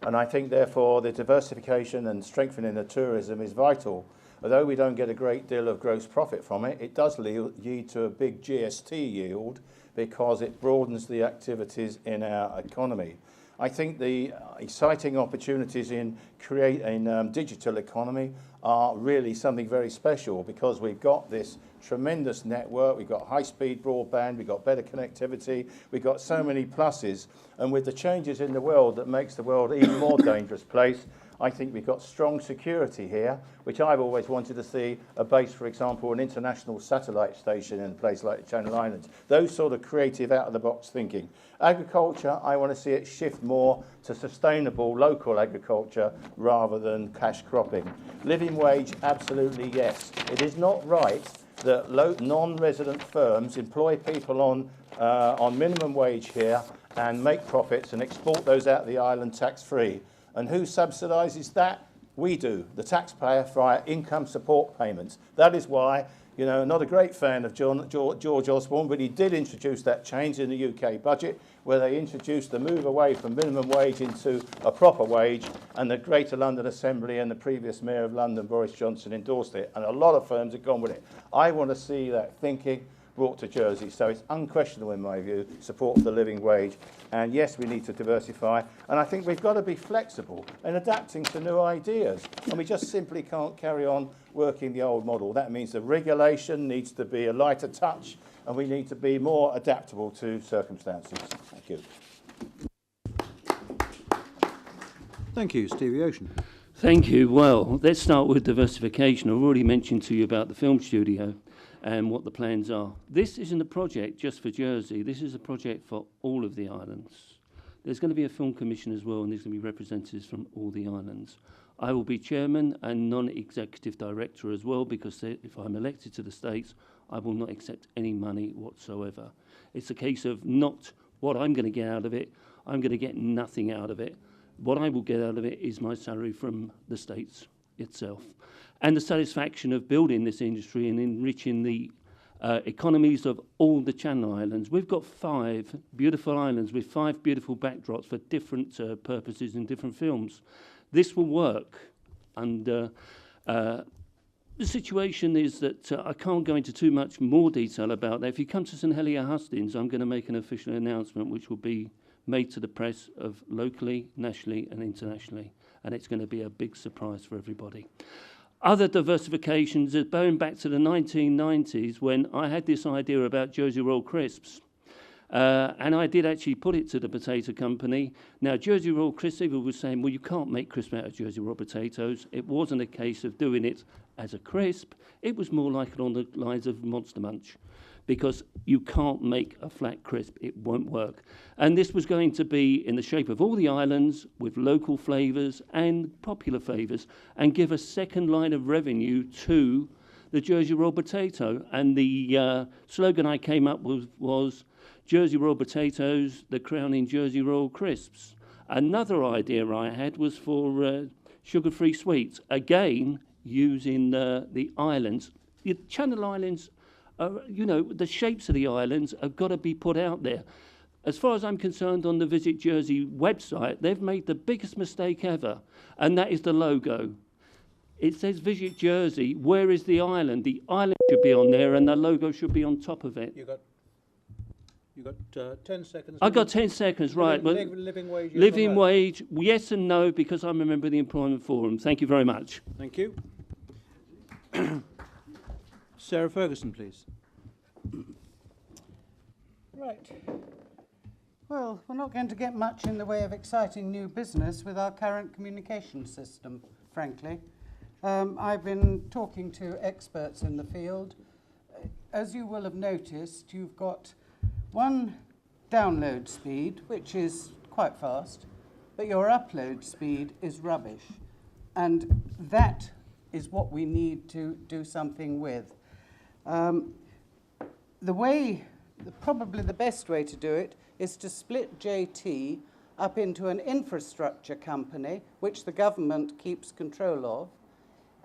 And I think, therefore, the diversification and strengthening the tourism is vital. Although we don't get a great deal of gross profit from it, it does lead to a big GST yield because it broadens the activities in our economy. I think the exciting opportunities in creating digital economy are really something very special because we've got this tremendous network, we've got high-speed broadband, we've got better connectivity, we've got so many pluses, and with the changes in the world that makes the world an even more dangerous place, I think we've got strong security here, which I've always wanted to see a base, for example, an international satellite station in a place like the Channel Islands. Those sort of creative, out-of-the-box thinking. Agriculture, I want to see it shift more to sustainable local agriculture rather than cash cropping. Living wage, absolutely yes. It is not right that non-resident firms employ people on minimum wage here and make profits and export those out of the island tax-free. And who subsidises that? We do, the taxpayer, via income support payments. That is why, you know, not a great fan of George Osborne, but he did introduce that change in the UK budget, where they introduced the move away from minimum wage into a proper wage, and the Greater London Assembly and the previous Mayor of London, Boris Johnson, endorsed it, and a lot of firms have gone with it. I want to see that thinking brought to Jersey. So it's unquestionable, in my view, support for the living wage. And yes, we need to diversify. And I think we've got to be flexible in adapting to new ideas. And we just simply can't carry on working the old model. That means the regulation needs to be a lighter touch, and we need to be more adaptable to circumstances. Thank you. Thank you, Stevie Ocean. Thank you. Well, let's start with diversification. I've already mentioned to you about the film studio and what the plans are. This isn't a project just for Jersey. This is a project for all of the islands. There's going to be a film commission as well, and there's going to be representatives from all the islands. I will be chairman and non-executive director as well, because if I'm elected to the States, I will not accept any money whatsoever. It's a case of not what I'm going to get out of it. I'm going to get nothing out of it. What I will get out of it is my salary from the States itself, and the satisfaction of building this industry and enriching the economies of all the Channel Islands. We've got 5 beautiful islands with 5 beautiful backdrops for different purposes in different films. This will work under The situation is that I can't go into too much more detail about that. If you come to St Helier Hustings, I'm going to make an official announcement which will be made to the press of locally, nationally and internationally. And it's going to be a big surprise for everybody. Other diversifications are going back to the 1990s when I had this idea about Jersey Roll crisps. And I did actually put it to the potato company. Now, Jersey Roll crisps, people were saying, well, you can't make crisps out of Jersey Roll potatoes. It wasn't a case of doing it as a crisp. It was more like it on the lines of Monster Munch, because you can't make a flat crisp. It won't work. And this was going to be in the shape of all the islands with local flavours and popular flavours and give a second line of revenue to the Jersey Roll potato. And the slogan I came up with was Jersey Roll potatoes, the crowning Jersey Roll crisps. Another idea I had was for sugar-free sweets, again using the islands. The Channel Islands, you know, the shapes of the islands have got to be put out there. As far as I'm concerned, on the Visit Jersey website, they've made the biggest mistake ever, and that is the logo. It says Visit Jersey. Where is the island? The island should be on there, and the logo should be on top of it. You got 10 seconds. I got 10 seconds, right. Living wage. Yes Living wage, yes and no, because I'm a member of the Employment Forum. Thank you very much. Thank you. Sarah Ferguson, please. Right. Well, we're not going to get much in the way of exciting new business with our current communication system, frankly. I've been talking to experts in the field. As you will have noticed, you've got one download speed, which is quite fast, but your upload speed is rubbish. And that is what we need to do something with. Probably the best way to do it is to split JT up into an infrastructure company, which the government keeps control of,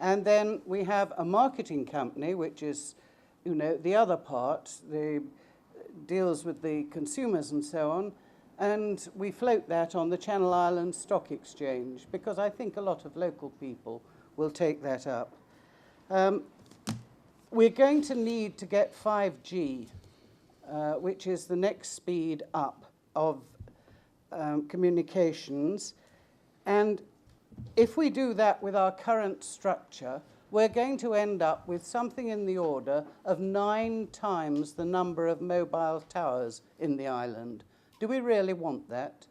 and then we have a marketing company, which is, you know, the other part, deals with the consumers and so on, and we float that on the Channel Islands Stock Exchange, because I think a lot of local people will take that up. We're going to need to get 5G, which is the next speed up of communications. And if we do that with our current structure, we're going to end up with something in the order of 9 times the number of mobile towers in the island. Do we really want that?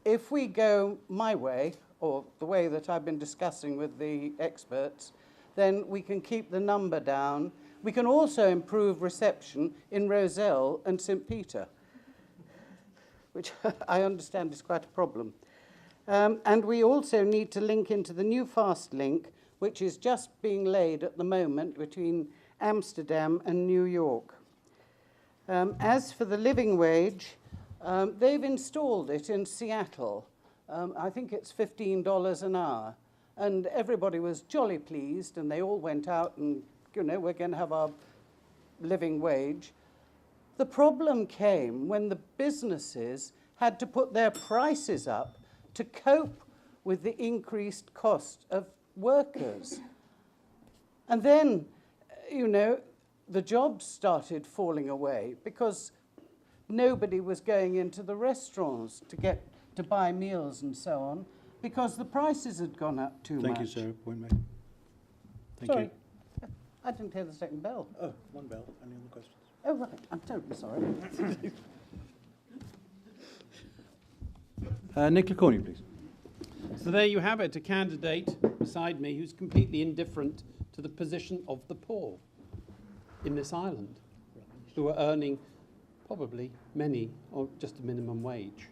If we go my way, or the way that I've been discussing with the experts, then we can keep the number down. We can also improve reception in Roselle and St. Peter, which I understand is quite a problem. And we also need to link into the new fast link, which is just being laid at the moment between Amsterdam and New York. As for the living wage, they've installed it in Seattle. I think it's $15 an hour. And everybody was jolly pleased, and they all went out and, you know, we're going to have our living wage. The problem came when the businesses had to put their prices up to cope with the increased cost of workers. And then, you know, the jobs started falling away because nobody was going into the restaurants to buy meals and so on, because the prices had gone up too much. Thank you, Sarah. Point made. Thank Sorry. you. I didn't hear the second bell. Oh, one bell. Any other questions? Oh, right. I'm totally sorry. Nicola Cornu, please. So there you have it, a candidate beside me who's completely indifferent to the position of the poor in this island, who are earning probably many or just a minimum wage.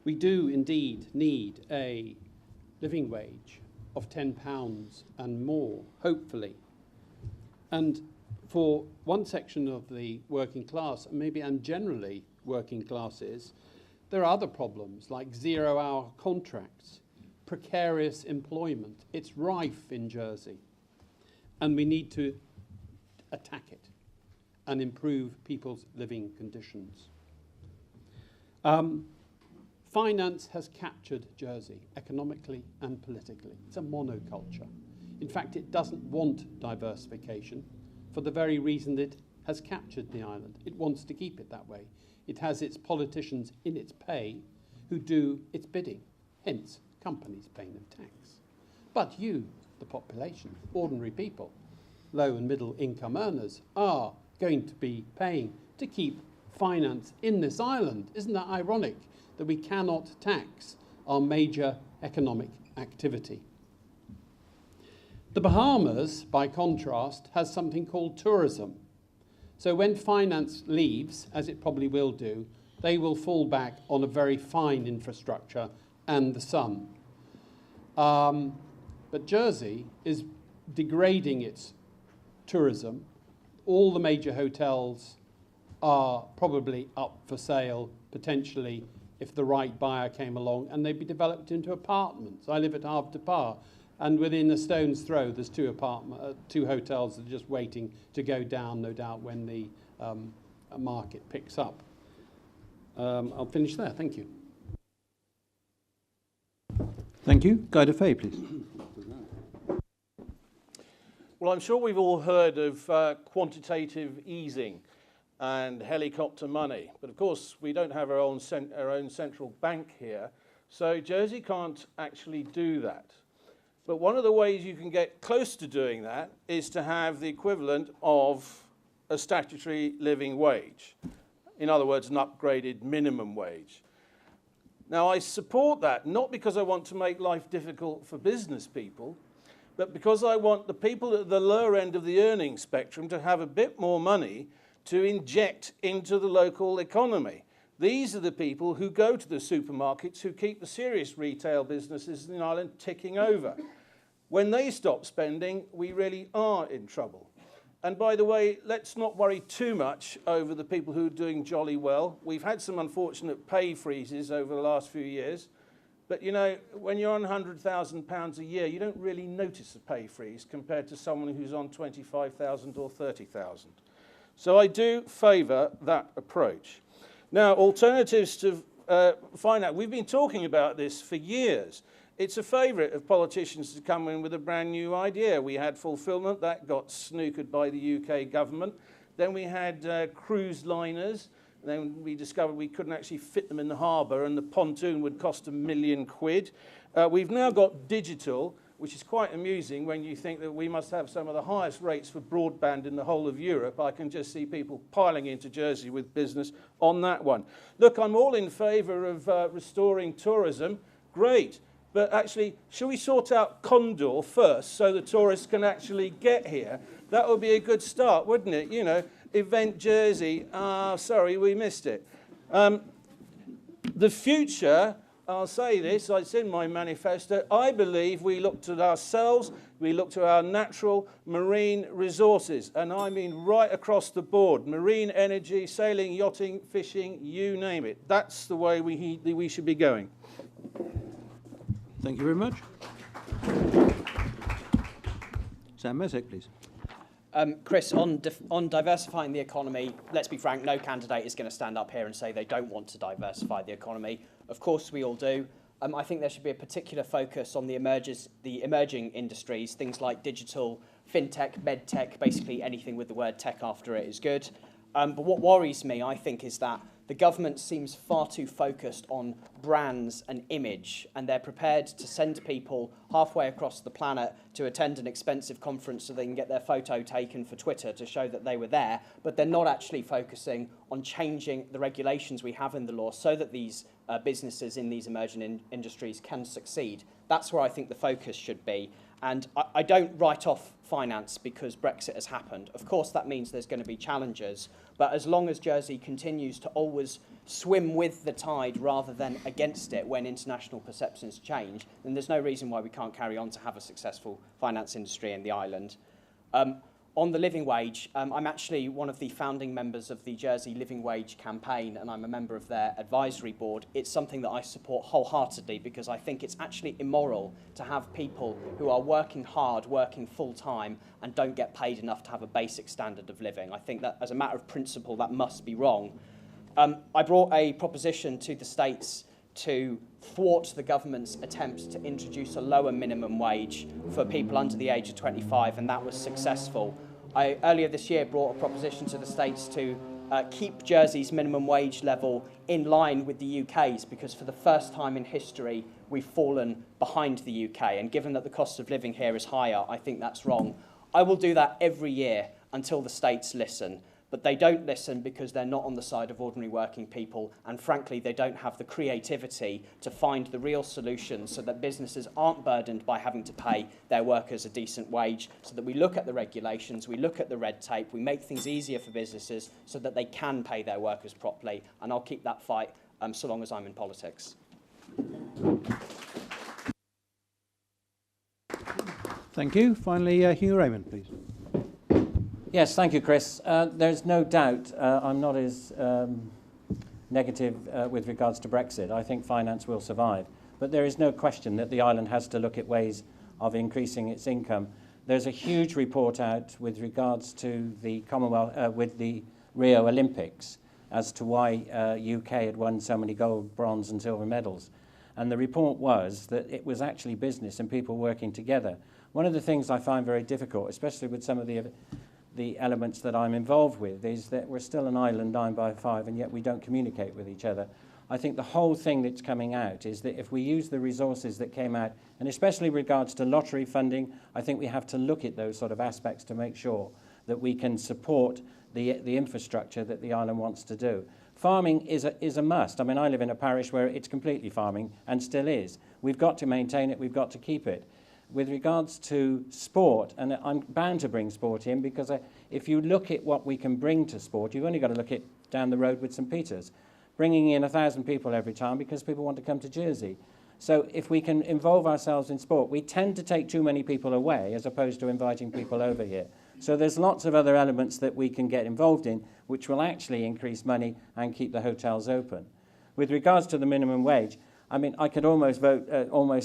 We do indeed need a living wage of £10 and more, hopefully. And for one section of the working class, and generally working classes, there are other problems like 0-hour contracts, precarious employment. It's rife in Jersey. And we need to attack it and improve people's living conditions. Finance has captured Jersey economically and politically. It's a monoculture. In fact, it doesn't want diversification for the very reason that it has captured the island. It wants to keep it that way. It has its politicians in its pay who do its bidding, hence companies paying them tax. But you, the population, ordinary people, low and middle income earners, are going to be paying to keep finance in this island. Isn't that ironic that we cannot tax our major economic activity? The Bahamas, by contrast, has something called tourism. So when finance leaves, as it probably will do, they will fall back on a very fine infrastructure and the sun. But Jersey is degrading its tourism. All the major hotels are probably up for sale, potentially, if the right buyer came along, and they'd be developed into apartments. I live at Havre de Pars, and within a stone's throw, there's two hotels that are just waiting to go down, no doubt, when the market picks up. I'll finish there. Thank you. Thank you. Guy de Faye, please. Well, I'm sure we've all heard of quantitative easing and helicopter money. But of course, we don't have our own central bank here. So Jersey can't actually do that. But one of the ways you can get close to doing that is to have the equivalent of a statutory living wage. In other words, an upgraded minimum wage. Now, I support that, not because I want to make life difficult for business people, but because I want the people at the lower end of the earning spectrum to have a bit more money to inject into the local economy. These are the people who go to the supermarkets, who keep the serious retail businesses in Ireland ticking over. When they stop spending, we really are in trouble. And by the way, let's not worry too much over the people who are doing jolly well. We've had some unfortunate pay freezes over the last few years. But, you know, when you're on £100,000 a year, you don't really notice a pay freeze compared to someone who's on 25,000 or 30,000. So I do favour that approach. Now, alternatives to finance. We've been talking about this for years. It's a favourite of politicians to come in with a brand new idea. We had fulfilment, that got snookered by the UK government. Then we had cruise liners. Then we discovered we couldn't actually fit them in the harbour and the pontoon would cost £1 million. We've now got digital, which is quite amusing when you think that we must have some of the highest rates for broadband in the whole of Europe. I can just see people piling into Jersey with business on that one. Look, I'm all in favour of restoring tourism. Great. But actually, shall we sort out Condor first so the tourists can actually get here? That would be a good start, wouldn't it? You know, Event Jersey, sorry, we missed it. The future, I'll say this, it's in my manifesto, I believe we look to ourselves, we look to our natural marine resources, and I mean right across the board, marine energy, sailing, yachting, fishing, you name it. That's the way we should be going. Thank you very much. Sam Mezek, please. Chris, on diversifying the economy, let's be frank, no candidate is going to stand up here and say they don't want to diversify the economy. Of course we all do. I think there should be a particular focus on the emerging industries, things like digital, fintech, medtech, basically anything with the word tech after it is good. But what worries me, I think, is that the government seems far too focused on brands and image, and they're prepared to send people halfway across the planet to attend an expensive conference so they can get their photo taken for Twitter to show that they were there, but they're not actually focusing on changing the regulations we have in the law so that these businesses in these emerging industries can succeed. That's where I think the focus should be. And I don't write off finance because Brexit has happened. Of course, that means there's going to be challenges. But as long as Jersey continues to always swim with the tide rather than against it when international perceptions change, then there's no reason why we can't carry on to have a successful finance industry in the island. On the living wage, I'm actually one of the founding members of the Jersey Living Wage campaign, and I'm a member of their advisory board. It's something that I support wholeheartedly because I think it's actually immoral to have people who are working hard, working full-time, and don't get paid enough to have a basic standard of living. I think that, as a matter of principle, that must be wrong. I brought a proposition to the States to thwart the government's attempts to introduce a lower minimum wage for people under the age of 25, and that was successful. I earlier this year brought a proposition to the States to keep Jersey's minimum wage level in line with the UK's, because for the first time in history we've fallen behind the UK, and given that the cost of living here is higher, I think that's wrong. I will do that every year until the States listen, but they don't listen because they're not on the side of ordinary working people, and frankly they don't have the creativity to find the real solutions so that businesses aren't burdened by having to pay their workers a decent wage, so that we look at the regulations, we look at the red tape, we make things easier for businesses so that they can pay their workers properly, and I'll keep that fight so long as I'm in politics. Thank you. Finally, Hugh Raymond, please. Yes, thank you, Chris. There's no doubt I'm not as negative with regards to Brexit. I think finance will survive. But there is no question that the island has to look at ways of increasing its income. There's a huge report out with regards to the Commonwealth, with the Rio Olympics, as to why UK had won so many gold, bronze and silver medals. And the report was that it was actually business and people working together. One of the things I find very difficult, especially with some of the elements that I'm involved with, is that we're still an island 9 by 5 and yet we don't communicate with each other. I think the whole thing that's coming out is that if we use the resources that came out, and especially regards to lottery funding, I think we have to look at those sort of aspects to make sure that we can support the infrastructure that the island wants to do. Farming is a must. I mean, I live in a parish where it's completely farming and still is. We've got to maintain it, we've got to keep it. With regards to sport, and I'm bound to bring sport in because if you look at what we can bring to sport, you've only got to look at down the road with St Peter's, bringing in 1,000 people every time because people want to come to Jersey. So if we can involve ourselves in sport, we tend to take too many people away as opposed to inviting people over here. So there's lots of other elements that we can get involved in which will actually increase money and keep the hotels open. With regards to the minimum wage, I mean, I could almost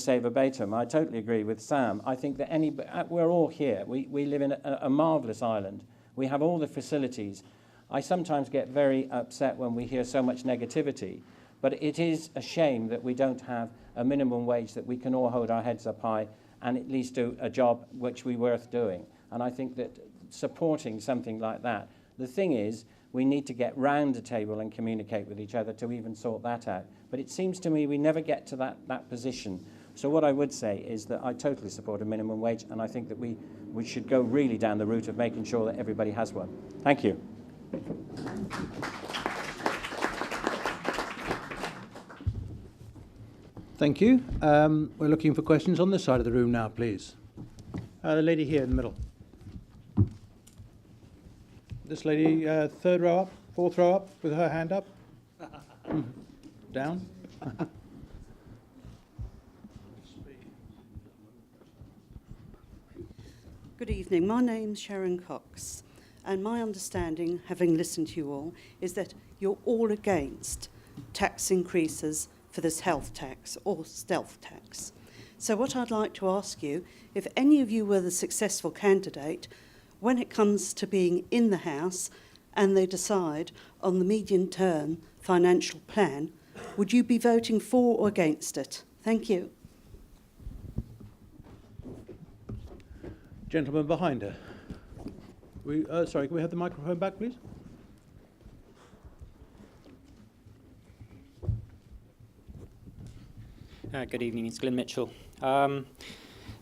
say verbatim. I totally agree with Sam. I think that we're all here. We live in a marvellous island. We have all the facilities. I sometimes get very upset when we hear so much negativity, but it is a shame that we don't have a minimum wage that we can all hold our heads up high and at least do a job which we're worth doing. And I think that supporting something like that, the thing is, we need to get round the table and communicate with each other to even sort that out. But it seems to me we never get to that position. So what I would say is that I totally support a minimum wage, and I think that we should go really down the route of making sure that everybody has one. Thank you. Thank you. We're looking for questions on this side of the room now, please. The lady here in the middle. This lady, third row up, fourth row up, with her hand up. Down. Good evening. My name's Sharon Cox, and my understanding, having listened to you all, is that you're all against tax increases for this health tax or stealth tax. So what I'd like to ask you, if any of you were the successful candidate, when it comes to being in the House and they decide on the medium-term financial plan, would you be voting for or against it? Thank you. Gentleman behind her. Sorry, can we have the microphone back, please? Good evening, it's Glyn Mitchell.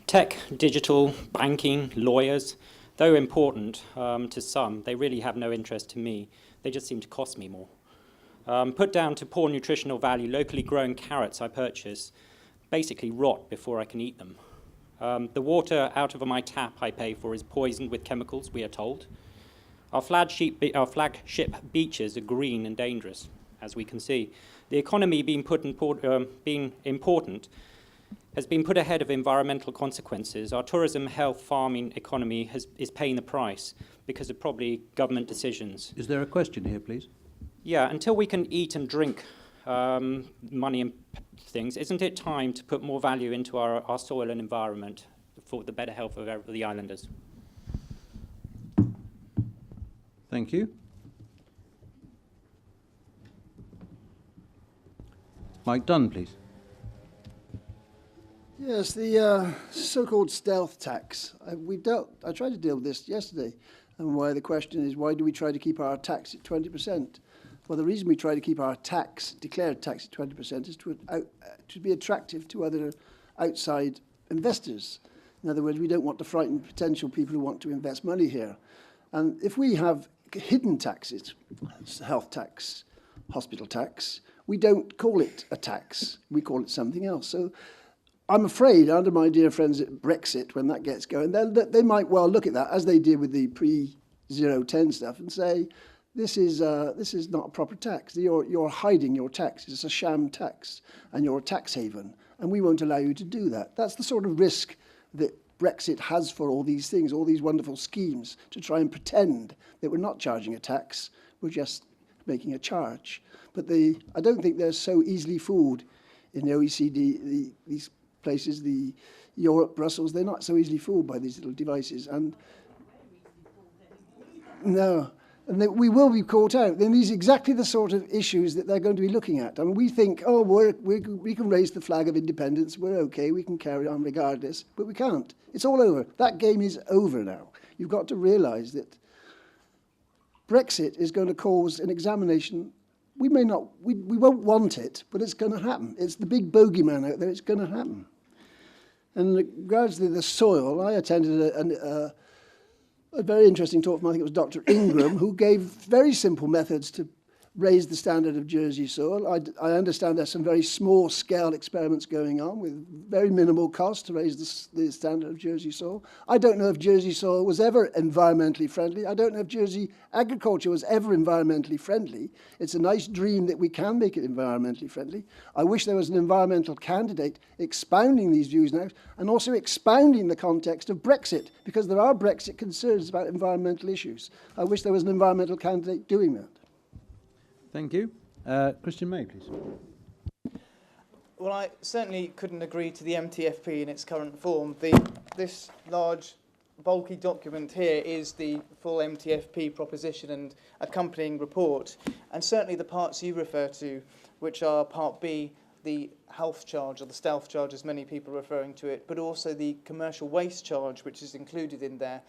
Tech, digital, banking, lawyers, though important to some, they really have no interest to me. They just seem to cost me more. Put down to poor nutritional value, locally grown carrots I purchase basically rot before I can eat them. The water out of my tap I pay for is poisoned with chemicals, we are told. Our flagship beaches are green and dangerous, as we can see. The economy being important has been put ahead of environmental consequences. Our tourism, health, farming economy is paying the price because of probably government decisions. Is there a question here, please? Yeah, until we can eat and drink money and things, isn't it time to put more value into our soil and environment for the better health of the islanders? Thank you. Mike Dunn, please. Yes, the so-called stealth tax. I tried to deal with this yesterday, and why the question is, why do we try to keep our tax at 20%? Well, the reason we try to keep our declared tax at 20% is to be attractive to other outside investors. In other words, we don't want to frighten potential people who want to invest money here. And if we have hidden taxes, health tax, hospital tax, we don't call it a tax, we call it something else. So I'm afraid, under my dear friends at Brexit, when that gets going, they might well look at that, as they did with the pre-010 stuff, and say, this is not a proper tax. You're hiding your tax. It's a sham tax, and you're a tax haven, and we won't allow you to do that. That's the sort of risk that Brexit has for all these things, all these wonderful schemes, to try and pretend that we're not charging a tax, we're just making a charge. But I don't think they're so easily fooled in the OECD, these places, the Europe, Brussels, they're not so easily fooled by these little devices. And no, and we will be caught out. Then these are exactly the sort of issues that they're going to be looking at. I mean, we think, oh, we can raise the flag of independence, we're okay, we can carry on regardless, but we can't. It's all over. That game is over now. You've got to realise that Brexit is going to cause an examination. We won't want it, but it's going to happen. It's the big bogeyman out there, it's going to happen. And in regards to the soil, I attended a very interesting talk from, I think it was Dr. Ingram, who gave very simple methods to raise the standard of Jersey soil. I understand there's some very small-scale experiments going on with very minimal cost to raise the standard of Jersey soil. I don't know if Jersey soil was ever environmentally friendly. I don't know if Jersey agriculture was ever environmentally friendly. It's a nice dream that we can make it environmentally friendly. I wish there was an environmental candidate expounding these views now, and also expounding the context of Brexit, because there are Brexit concerns about environmental issues. I wish there was an environmental candidate doing that. Thank you. Christian May, please. Well, I certainly couldn't agree to the MTFP in its current form. This large, bulky document here is the full MTFP proposition and accompanying report. And certainly the parts you refer to, which are Part B, the health charge, or the stealth charge as many people are referring to it, but also the commercial waste charge, which is included in there,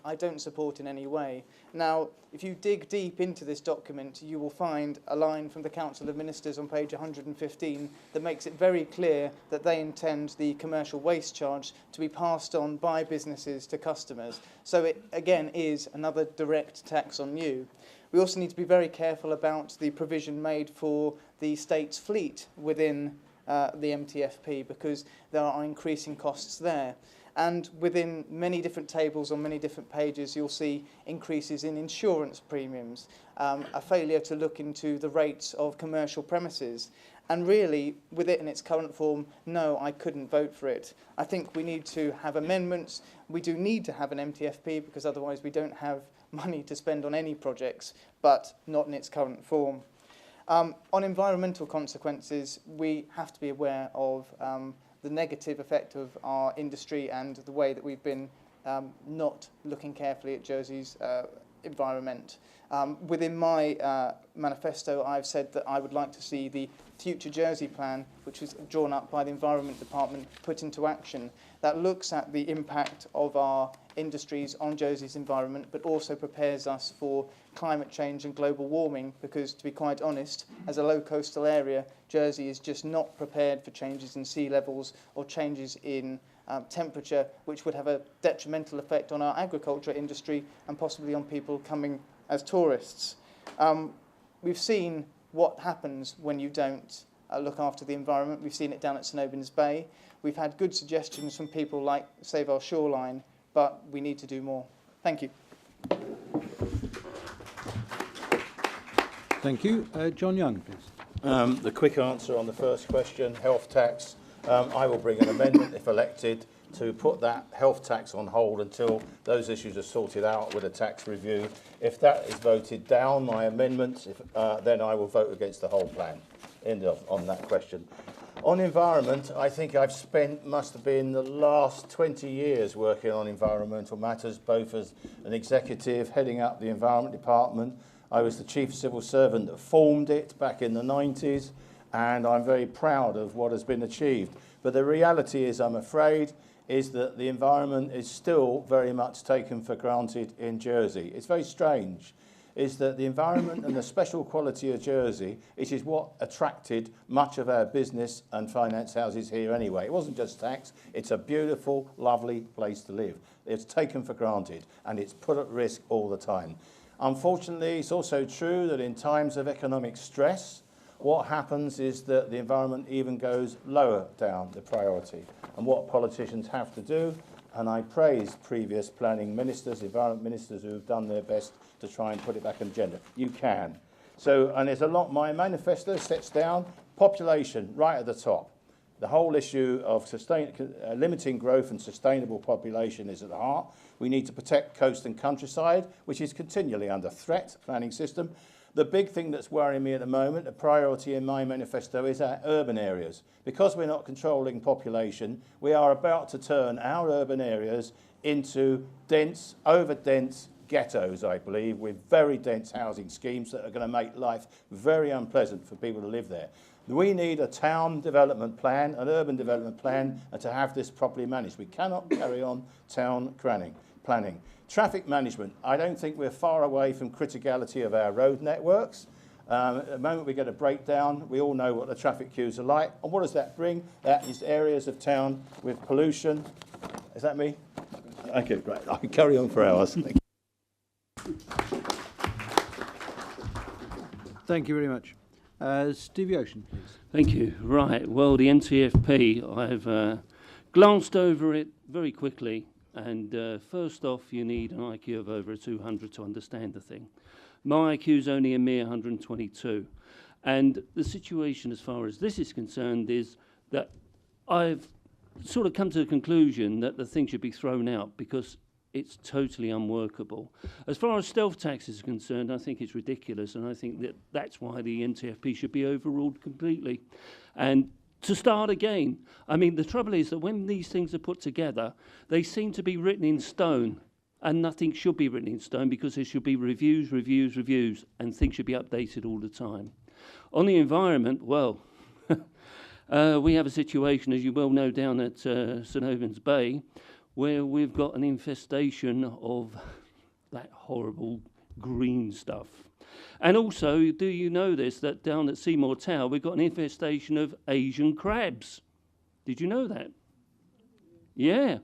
I don't support in any way. Now, if you dig deep into this document, you will find a line from the Council of Ministers on page 115 that makes it very clear that they intend the commercial waste charge to be passed on by businesses to customers. So it, again, is another direct tax on you. We also need to be very careful about the provision made for the state's fleet within the MTFP, because there are increasing costs there. And within many different tables on many different pages, you'll see increases in insurance premiums, a failure to look into the rates of commercial premises. And really, with it in its current form, no, I couldn't vote for it. I think we need to have amendments. We do need to have an MTFP, because otherwise we don't have money to spend on any projects, but not in its current form. On environmental consequences, we have to be aware of the negative effect of our industry and the way that we've been not looking carefully at Jersey's environment. Within my manifesto, I've said that I would like to see the Future Jersey Plan, which was drawn up by the Environment Department, put into action. That looks at the impact of our industries on Jersey's environment, but also prepares us for climate change and global warming, because, to be quite honest, as a low coastal area, Jersey is just not prepared for changes in sea levels or changes in temperature, which would have a detrimental effect on our agriculture industry and possibly on people coming as tourists. We've seen what happens when you don't look after the environment. We've seen it down at St Albans Bay. We've had good suggestions from people like Save Our Shoreline, but we need to do more. Thank you. Thank you. John Young, please. The quick answer on the first question, health tax. I will bring an amendment, if elected, to put that health tax on hold until those issues are sorted out with a tax review. If that is voted down, my amendment, then I will vote against the whole plan. End of on that question. On environment, I think I've spent, must have been the last 20 years working on environmental matters, both as an executive heading up the Environment Department. I was the chief civil servant that formed it back in the 90s, and I'm very proud of what has been achieved. But the reality is, I'm afraid, is that the environment is still very much taken for granted in Jersey. It's very strange, is that the environment and the special quality of Jersey, it is what attracted much of our business and finance houses here anyway. It wasn't just tax, it's a beautiful, lovely place to live. It's taken for granted and it's put at risk all the time. Unfortunately, it's also true that in times of economic stress, what happens is that the environment even goes lower down the priority. And what politicians have to do, and I praise previous planning ministers, environment ministers who have done their best to try and put it back on the agenda. You can. So, and there's a lot, my manifesto sets down population right at the top. The whole issue of limiting growth and sustainable population is at the heart. We need to protect coast and countryside, which is continually under threat, planning system. The big thing that's worrying me at the moment, a priority in my manifesto, is our urban areas. Because we're not controlling population, we are about to turn our urban areas into dense, over-dense ghettos, I believe, with very dense housing schemes that are going to make life very unpleasant for people to live there. We need a town development plan, an urban development plan, and to have this properly managed. We cannot carry on town planning. Traffic management, I don't think we're far away from criticality of our road networks. At the moment we get a breakdown, we all know what the traffic queues are like. And what does that bring? That is areas of town with pollution. Is that me? Okay, great. I can carry on for hours. Thank you. Thank you very much. Stevie Ocean, please. Thank you. Right. Well, the NTFP, I've glanced over it very quickly. And first off, you need an IQ of over 200 to understand the thing. My IQ is only a mere 122. And the situation as far as this is concerned is that I've sort of come to the conclusion that the thing should be thrown out because it's totally unworkable. As far as stealth taxes are concerned, I think it's ridiculous, and I think that that's why the NTFP should be overruled completely. And to start again, I mean, the trouble is that when these things are put together, they seem to be written in stone, and nothing should be written in stone because there should be reviews, and things should be updated all the time. On the environment, well, we have a situation, as you well know, down at St Albans Bay, where we've got an infestation of that horrible green stuff. And also, do you know this, that down at Seymour Tower, we've got an infestation of Asian crabs? Did you know that? Yeah.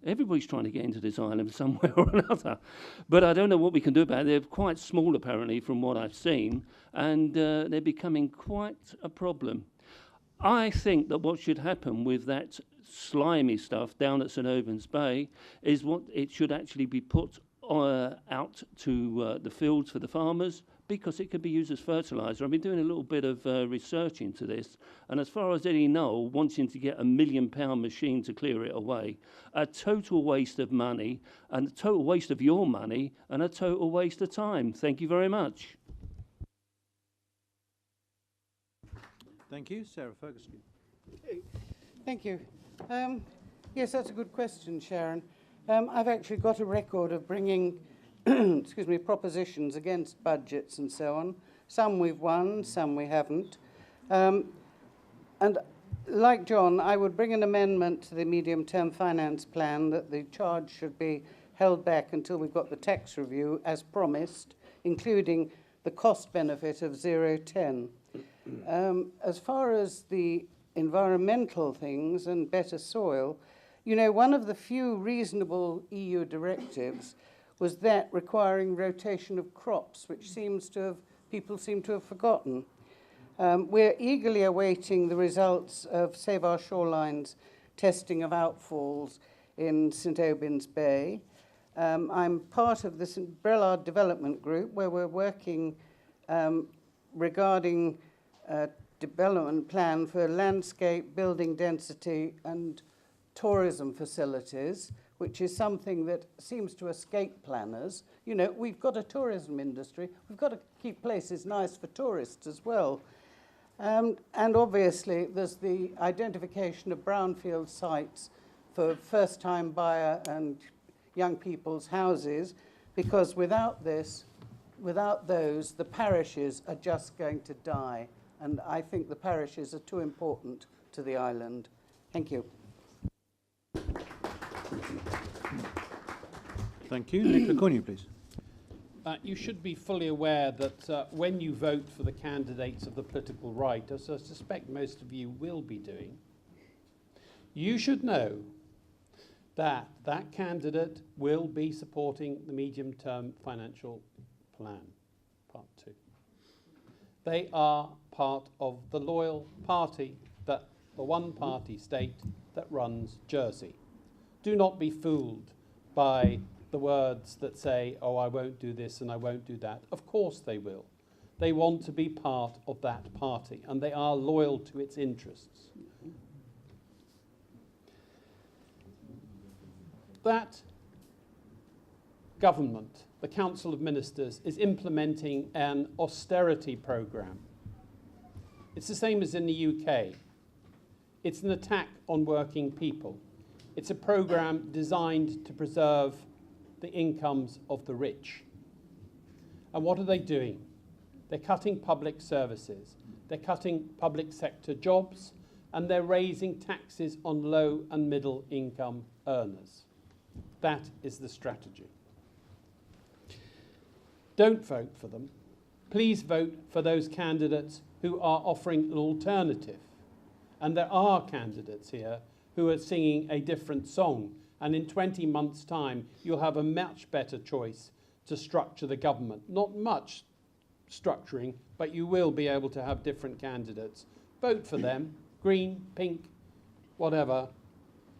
Everybody's trying to get into this island somewhere or another. But I don't know what we can do about it. They're quite small, apparently, from what I've seen, and they're becoming quite a problem. I think that what should happen with that slimy stuff down at St Albans Bay is what it should actually be put out to the fields for the farmers, because it could be used as fertiliser. I've been doing a little bit of research into this, and as far as any know, wanting to get £1 million machine to clear it away, a total waste of money, and a total waste of your money, and a total waste of time. Thank you very much. Thank you. Sarah Ferguson. Thank you. Yes, that's a good question, Sharon. I've actually got a record of bringing excuse me, propositions against budgets and so on. Some we've won, some we haven't. And like John, I would bring an amendment to the medium-term finance plan that the charge should be held back until we've got the tax review, as promised, including the cost benefit of 0.10. As far as the environmental things and better soil, you know, one of the few reasonable EU directives was that requiring rotation of crops, which people seem to have forgotten. We're eagerly awaiting the results of Save Our Shorelines testing of outfalls in St Albans Bay. I'm part of the St Brelade Development Group, where we're working regarding a development plan for landscape, building density, and tourism facilities, which is something that seems to escape planners. You know, we've got a tourism industry. We've got to keep places nice for tourists as well. And obviously, there's the identification of brownfield sites for first-time buyer and young people's houses, because without those, the parishes are just going to die. And I think the parishes are too important to the island. Thank you. Thank you. Nicola Cornu, please. You should be fully aware that when you vote for the candidates of the political right, as I suspect most of you will be doing, you should know that that candidate will be supporting the medium-term financial plan, part 2. They are part of the loyal party, the one-party state that runs Jersey. Do not be fooled by the words that say, oh, I won't do this and I won't do that. Of course they will. They want to be part of that party and they are loyal to its interests. That government, the Council of Ministers, is implementing an austerity programme. It's the same as in the UK. It's an attack on working people. It's a programme designed to preserve the incomes of the rich. And what are they doing? They're cutting public services. They're cutting public sector jobs, and they're raising taxes on low and middle income earners. That is the strategy. Don't vote for them. Please vote for those candidates who are offering an alternative. And there are candidates here who are singing a different song. And in 20 months' time, you'll have a much better choice to structure the government. Not much structuring, but you will be able to have different candidates. Vote for them, green, pink, whatever.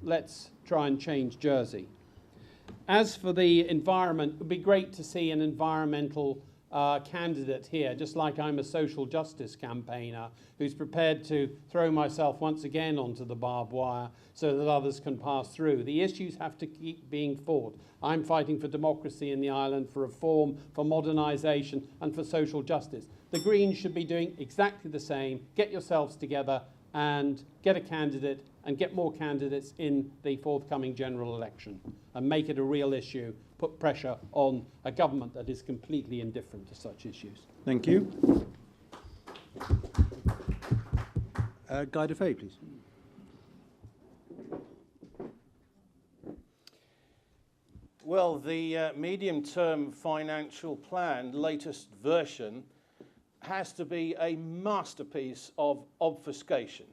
Let's try and change Jersey. As for the environment, it would be great to see an environmental candidate here, just like I'm a social justice campaigner who's prepared to throw myself once again onto the barbed wire so that others can pass through. The issues have to keep being fought. I'm fighting for democracy in the island, for reform, for modernisation and for social justice. The Greens should be doing exactly the same. Get yourselves together and get a candidate and get more candidates in the forthcoming general election and make it a real issue. Put pressure on a government that is completely indifferent to such issues. Thank you. Guy de Faye, please. Well, the medium-term financial plan, latest version, has to be a masterpiece of obfuscation.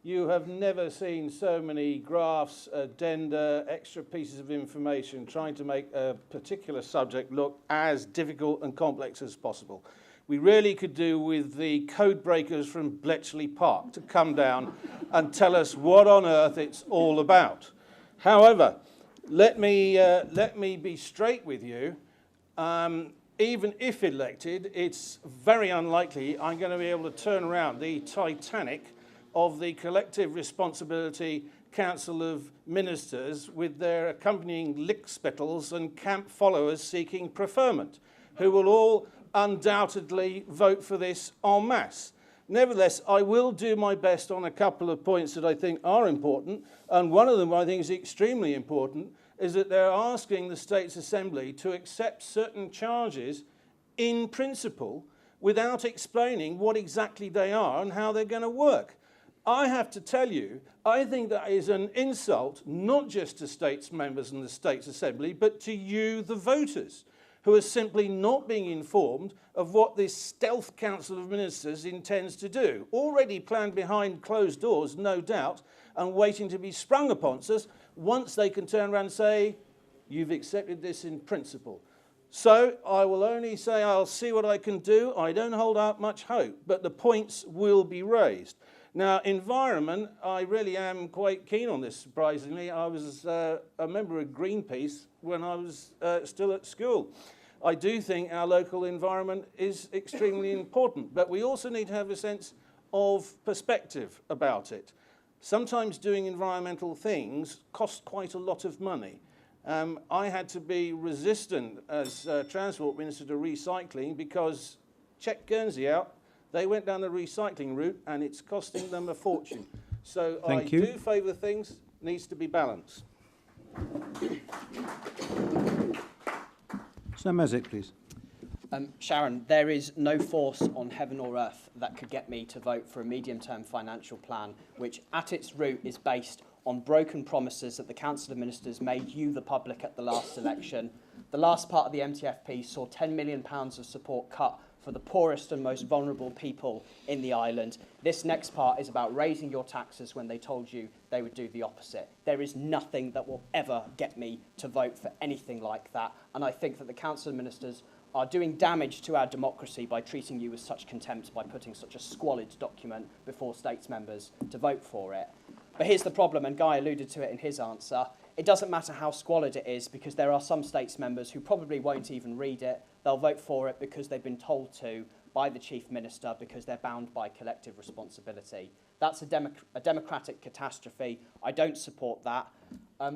You have never seen so many graphs, addenda, extra pieces of information trying to make a particular subject look as difficult and complex as possible. We really could do with the code breakers from Bletchley Park to come down and tell us what on earth it's all about. However, let me be straight with you. Even if elected, it's very unlikely I'm going to be able to turn around the Titanic of the Collective Responsibility Council of Ministers with their accompanying lickspittles and camp followers seeking preferment, who will all undoubtedly vote for this en masse. Nevertheless, I will do my best on a couple of points that I think are important, and one of them I think is extremely important, is that they're asking the States Assembly to accept certain charges in principle without explaining what exactly they are and how they're going to work. I have to tell you, I think that is an insult, not just to States members and the States Assembly, but to you, the voters, who are simply not being informed of what this stealth Council of Ministers intends to do. Already planned behind closed doors, no doubt, and waiting to be sprung upon us once they can turn around and say, you've accepted this in principle. So I will only say I'll see what I can do. I don't hold out much hope, but the points will be raised. Now, environment, I really am quite keen on this, surprisingly. I was a member of Greenpeace when I was still at school. I do think our local environment is extremely important, but we also need to have a sense of perspective about it. Sometimes doing environmental things cost quite a lot of money. I had to be resistant as Transport Minister to recycling because check Guernsey out. They went down the recycling route and it's costing them a fortune. So I do favour things, needs to be balanced. Sir Mezek, please. Sharon, there is no force on heaven or earth that could get me to vote for a medium-term financial plan, which at its root is based on broken promises that the Council of Ministers made you, the public, at the last election. The last part of the MTFP saw £10 million of support cut for the poorest and most vulnerable people in the island. This next part is about raising your taxes when they told you they would do the opposite. There is nothing that will ever get me to vote for anything like that, and I think that the Council of Ministers are doing damage to our democracy by treating you with such contempt, by putting such a squalid document before states members to vote for it. But here's the problem, and Guy alluded to it in his answer. It doesn't matter how squalid it is, because there are some states members who probably won't even read it. They'll vote for it because they've been told to by the Chief Minister, because they're bound by collective responsibility. That's a democratic catastrophe. I don't support that.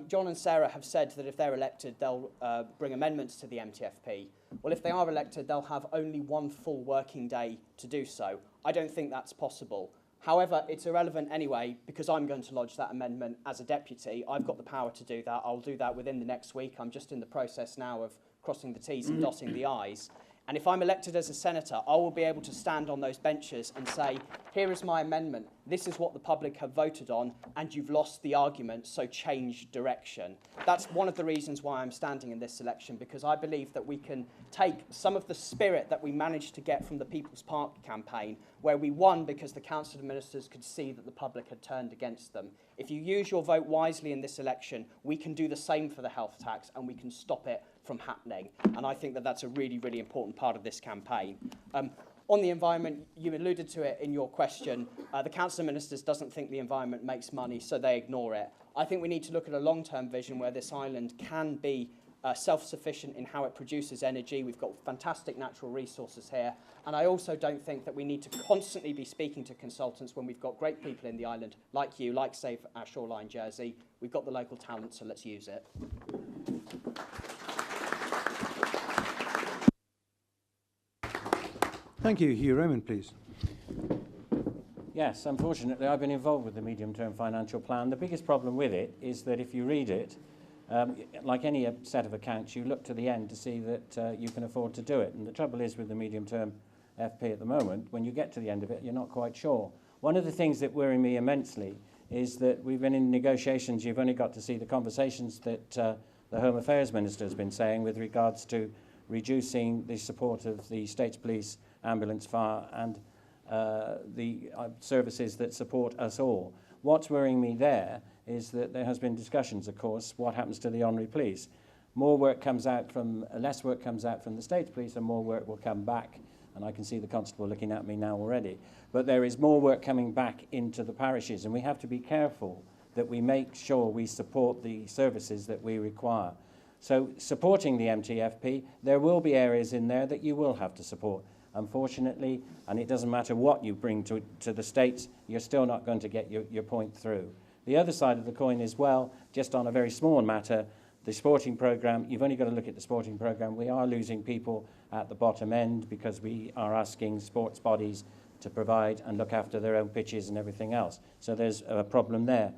John and Sarah have said that if they're elected, they'll bring amendments to the MTFP. Well, if they are elected, they'll have only one full working day to do so. I don't think that's possible. However, it's irrelevant anyway, because I'm going to lodge that amendment as a deputy. I've got the power to do that. I'll do that within the next week. I'm just in the process now of crossing the T's and dotting the I's. And if I'm elected as a senator, I will be able to stand on those benches and say, here is my amendment. This is what the public have voted on, and you've lost the argument, so change direction. That's one of the reasons why I'm standing in this election, because I believe that we can take some of the spirit that we managed to get from the People's Park campaign, where we won because the Council of Ministers could see that the public had turned against them. If you use your vote wisely in this election, we can do the same for the health tax, and we can stop it from happening. And I think that that's a really, really important part of this campaign. On the environment, you alluded to it in your question. The Council of Ministers doesn't think the environment makes money, so they ignore it. I think we need to look at a long-term vision where this island can be self-sufficient in how it produces energy. We've got fantastic natural resources here. And I also don't think that we need to constantly be speaking to consultants when we've got great people in the island, like you, like Save Our Shoreline Jersey. We've got the local talent, so let's use it. Thank you. Hugh Raymond, please. Yes, unfortunately, I've been involved with the medium-term financial plan. The biggest problem with it is that if you read it, like any set of accounts, you look to the end to see that you can afford to do it. And the trouble is with the medium-term FP at the moment, when you get to the end of it, you're not quite sure. One of the things that worry me immensely is that we've been in negotiations. You've only got to see the conversations that the Home Affairs Minister has been saying with regards to reducing the support of the State's Police, ambulance, fire and the services that support us all. What's worrying me there is that there has been discussions, of course, what happens to the honorary police. More work comes out from, less work comes out from the State's Police and more work will come back. And I can see the constable looking at me now already. But there is more work coming back into the parishes, and we have to be careful that we make sure we support the services that we require. So supporting the MTFP, there will be areas in there that you will have to support. Unfortunately, and it doesn't matter what you bring to the states, you're still not going to get your point through. The other side of the coin is, well, just on a very small matter, the sporting programme, you've only got to look at the sporting programme. We are losing people at the bottom end because we are asking sports bodies to provide and look after their own pitches and everything else. So there's a problem there.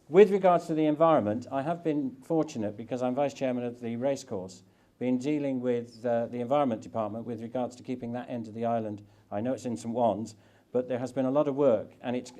With regards to the environment, I have been fortunate because I'm Vice Chairman of the racecourse, been dealing with the Environment Department with regards to keeping that end of the island. I know it's in St. Wands, but there has been a lot of work, and it's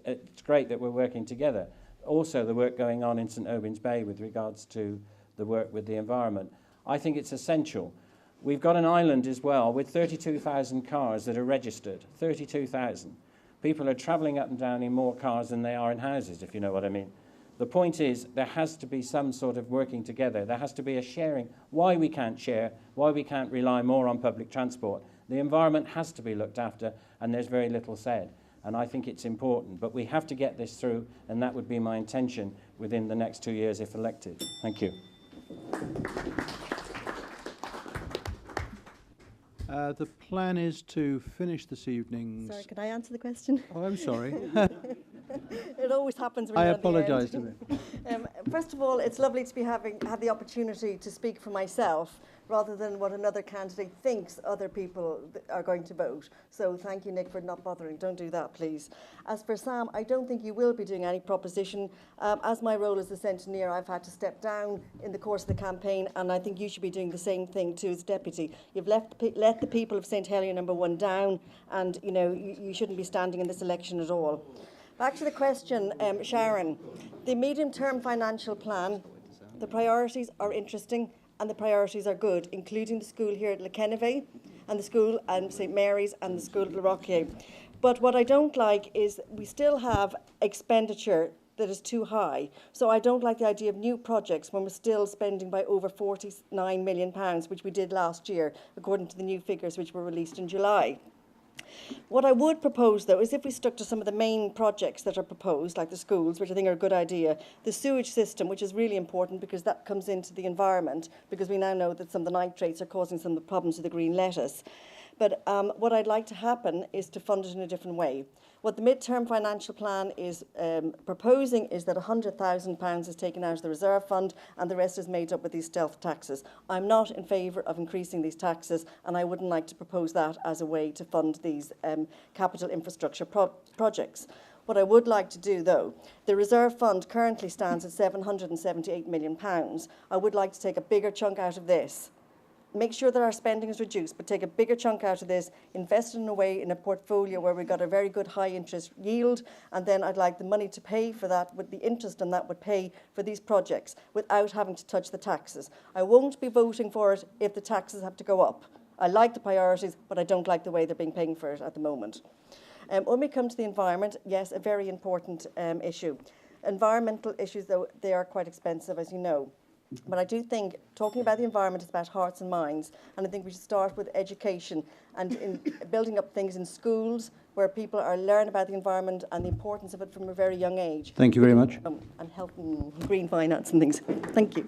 great that we're working together. Also, the work going on in St. Aubyn's Bay with regards to the work with the environment. I think it's essential. We've got an island as well with 32,000 cars that are registered, 32,000. People are travelling up and down in more cars than they are in houses, if you know what I mean. The point is, there has to be some sort of working together. There has to be a sharing. Why we can't share, why we can't rely more on public transport. The environment has to be looked after, and there's very little said. And I think it's important. But we have to get this through, and that would be my intention within the next 2 years if elected. Thank you. The plan is to finish this evening. Sorry, could I answer the question? Oh, I'm sorry. It always happens when I you're at the end. apologise to them. First of all, it's lovely to be had the opportunity to speak for myself rather than what another candidate thinks other people are going to vote. So thank you, Nick, for not bothering. Don't do that, please. As for Sam, I don't think you will be doing any proposition. As my role as the Senator, I've had to step down in the course of the campaign, and I think you should be doing the same thing too as deputy. You've let the people of St Helier number 1 down, and you shouldn't be standing in this election at all. Back to the question, Sharon. The medium-term financial plan, the priorities are interesting and the priorities are good, including the school here at Lekeneve and the school at St Mary's and the school at Le Roquier. But what I don't like is we still have expenditure that is too high. So I don't like the idea of new projects when we're still spending by over £49 million, which we did last year, according to the new figures which were released in July. What I would propose, though, is if we stuck to some of the main projects that are proposed, like the schools, which I think are a good idea, the sewage system, which is really important because that comes into the environment, because we now know that some of the nitrates are causing some of the problems with the green lettuce. But what I'd like to happen is to fund it in a different way. What the mid-term financial plan is proposing is that £100,000 is taken out of the reserve fund and the rest is made up with these stealth taxes. I'm not in favour of increasing these taxes, and I wouldn't like to propose that as a way to fund these capital infrastructure projects. What I would like to do, though, the reserve fund currently stands at £778 million. I would like to take a bigger chunk out of this. Make sure that our spending is reduced, but take a bigger chunk out of this, invest it in a way in a portfolio where we've got a very good high interest yield, and then I'd like the money to pay for that, with the interest and that would pay for these projects without having to touch the taxes. I won't be voting for it if the taxes have to go up. I like the priorities, but I don't like the way they're being paying for it at the moment. When we come to the environment, yes, a very important issue. Environmental issues, though, they are quite expensive, as you know. But I do think talking about the environment is about hearts and minds, and I think we should start with education and in building up things in schools where people are learning about the environment and the importance of it from a very young age. Thank you very much. And health and green finance and things. Thank you.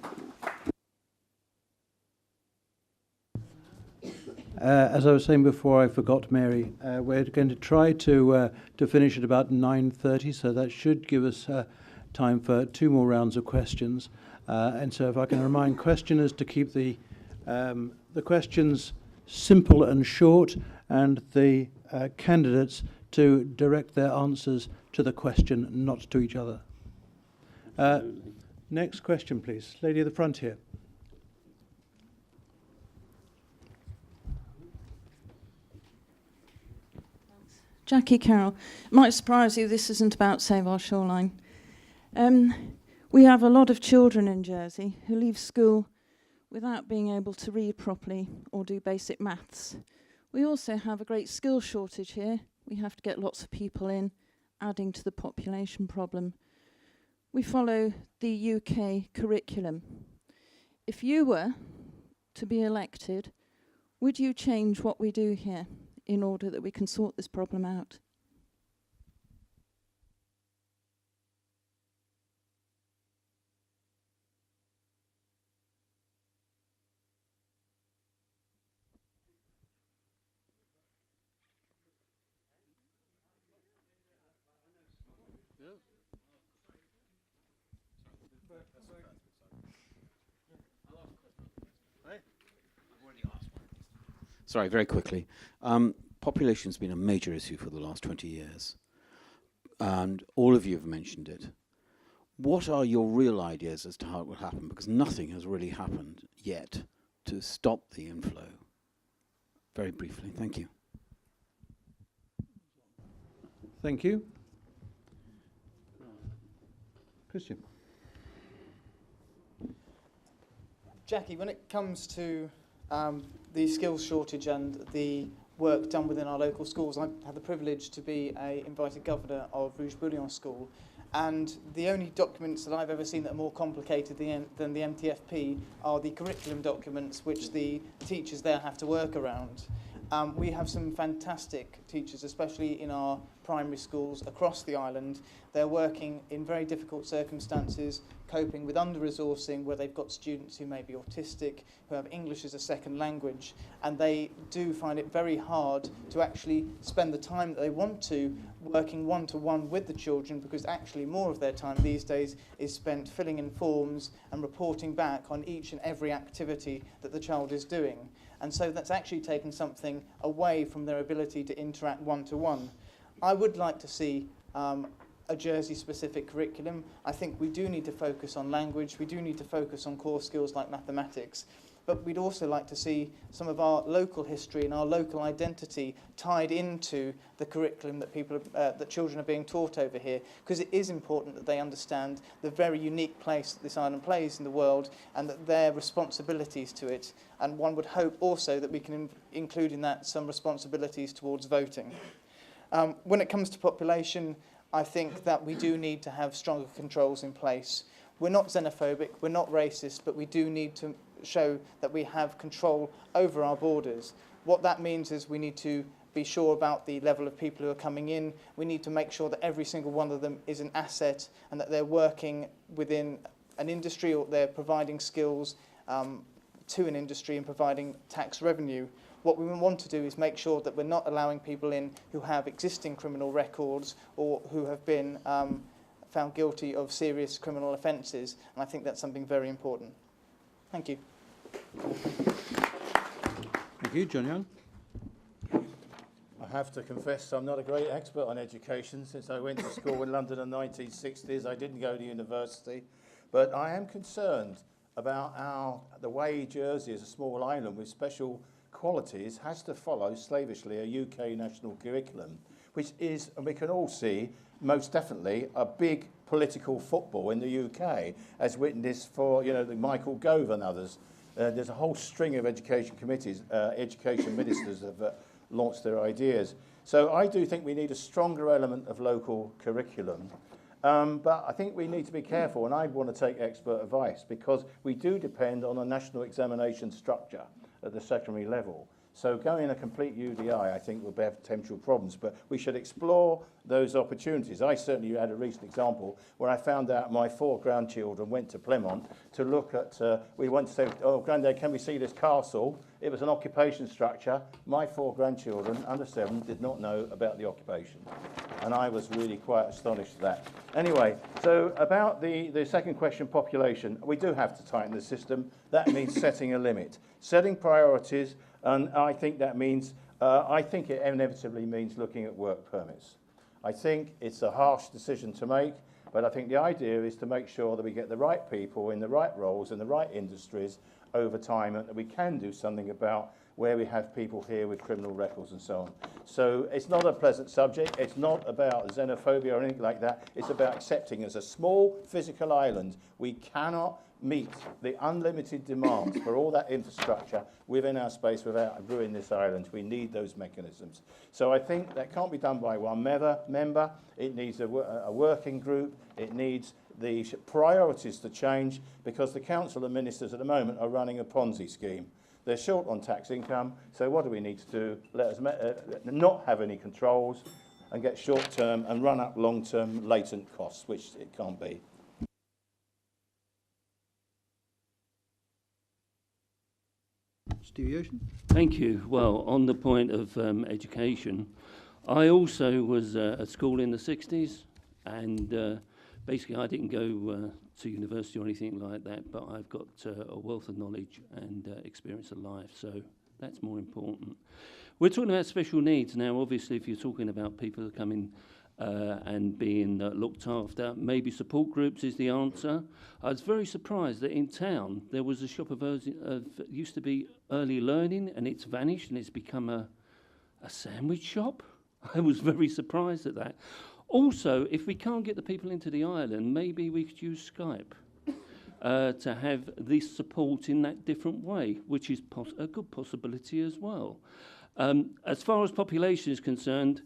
As I was saying before, I forgot, Mary, we're going to try to finish at about 9:30, so that should give us time for 2 more rounds of questions. And so if I can remind questioners to keep the questions simple and short, and the candidates to direct their answers to the question, not to each other. Next question, please. Lady at the front here. Jackie Carroll. It might surprise you, this isn't about Save Our Shoreline. We have a lot of children in Jersey who leave school without being able to read properly or do basic maths. We also have a great skill shortage here. We have to get lots of people in, adding to the population problem. We follow the UK curriculum. If you were to be elected, would you change what we do here in order that we can sort this problem out? Sorry, very quickly. Population's been a major issue for the last 20 years, and all of you have mentioned it. What are your real ideas as to how it will happen? Because nothing has really happened yet to stop the inflow. Very briefly, thank you. Thank you. Christian. Jackie, when it comes to the skills shortage and the work done within our local schools, I've had the privilege to be an invited governor of Rouge Bouillon School, and the only documents that I've ever seen that are more complicated than the MTFP are the curriculum documents which the teachers there have to work around. We have some fantastic teachers, especially in our primary schools across the island. They're working in very difficult circumstances, coping with under-resourcing, where they've got students who may be autistic, who have English as a second language, and they do find it very hard to actually spend the time that they want to working one-to-one with the children, because actually more of their time these days is spent filling in forms and reporting back on each and every activity that the child is doing. And so that's actually taken something away from their ability to interact one-to-one. I would like to see a Jersey-specific curriculum. I think we do need to focus on language, we do need to focus on core skills like mathematics, but we'd also like to see some of our local history and our local identity tied into the curriculum that that children are being taught over here, because it is important that they understand the very unique place that this island plays in the world and that their responsibilities to it. And one would hope also that we can include in that some responsibilities towards voting. When it comes to population, I think that we do need to have stronger controls in place. We're not xenophobic, we're not racist, but we do need to show that we have control over our borders. What that means is we need to be sure about the level of people who are coming in. We need to make sure that every single one of them is an asset and that they're working within an industry or they're providing skills to an industry and providing tax revenue. What we want to do is make sure that we're not allowing people in who have existing criminal records or who have been found guilty of serious criminal offences, and I think that's something very important. Thank you. Thank you, John Young. I have to confess I'm not a great expert on education. Since I went to school in London in the 1960s, I didn't go to university, but I am concerned about the way Jersey, as a small island with special qualities, has to follow slavishly a UK national curriculum, which is, and we can all see, most definitely a big political football in the UK, as witnessed for, the Michael Gove and others. There's a whole string of education committees, education ministers have launched their ideas. So I do think we need a stronger element of local curriculum. But I think we need to be careful, and I want to take expert advice, because we do depend on a national examination structure at the secondary level. So going a complete UDI, I think, will have potential problems, but we should explore those opportunities. I certainly had a recent example where I found out my 4 grandchildren went to Plymouth to look at, we went to say, oh, Grandad, can we see this castle? It was an occupation structure. My 4 grandchildren, under 7, did not know about the occupation. And I was really quite astonished at that. Anyway, so about the second question, population, we do have to tighten the system. That means setting a limit, setting priorities, and I think that means, I think it inevitably means looking at work permits. I think it's a harsh decision to make, but I think the idea is to make sure that we get the right people in the right roles in the right industries over time, and that we can do something about where we have people here with criminal records and so on. So it's not a pleasant subject. It's not about xenophobia or anything like that. It's about accepting, as a small physical island, we cannot meet the unlimited demands for all that infrastructure within our space without ruining this island. We need those mechanisms. So I think that can't be done by one member. It needs a working group. It needs the priorities to change, because the council and ministers at the moment are running a Ponzi scheme. They're short on tax income, so what do we need to do? Let us not have any controls and get short-term and run up long-term latent costs, which it can't be. Stevie Ocean. Thank you. Well, on the point of education, I also was at school in the 60s, and basically I didn't go to university or anything like that, but I've got a wealth of knowledge and experience of life, so that's more important. We're talking about special needs now. Obviously, if you're talking about people who come in and being looked after, maybe support groups is the answer. I was very surprised that in town there was a shop of used to be early learning, and it's vanished and it's become a sandwich shop. I was very surprised at that. Also, if we can't get the people into the island, maybe we could use Skype to have this support in that different way, which is a good possibility as well. As far as population is concerned,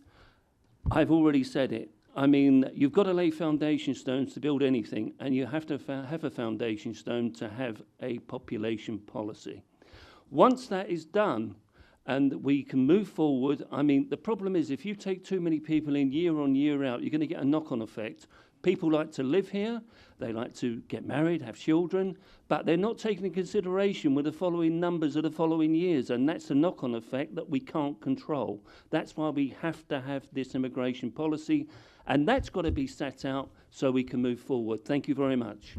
I've already said it. I mean, you've got to lay foundation stones to build anything, and you have to have a foundation stone to have a population policy. Once that is done, and we can move forward. I mean, the problem is if you take too many people in year on, year out, you're going to get a knock-on effect. People like to live here, they like to get married, have children, but they're not taking into consideration with the following numbers of the following years, and that's a knock-on effect that we can't control. That's why we have to have this immigration policy, and that's got to be set out so we can move forward. Thank you very much.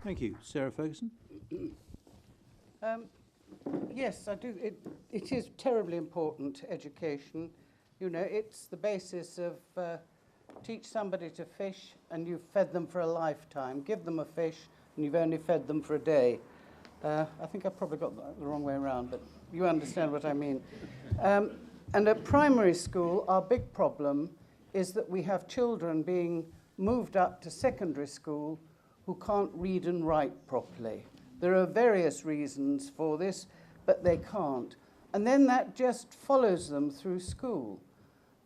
Thank you. Sarah Ferguson. Yes, I do. It is terribly important, education. You know, it's the basis of teach somebody to fish and you've fed them for a lifetime. Give them a fish and you've only fed them for a day. I think I probably got that the wrong way around, but you understand what I mean. And at primary school, our big problem is that we have children being moved up to secondary school who can't read and write properly. There are various reasons for this, but they can't. And then that just follows them through school.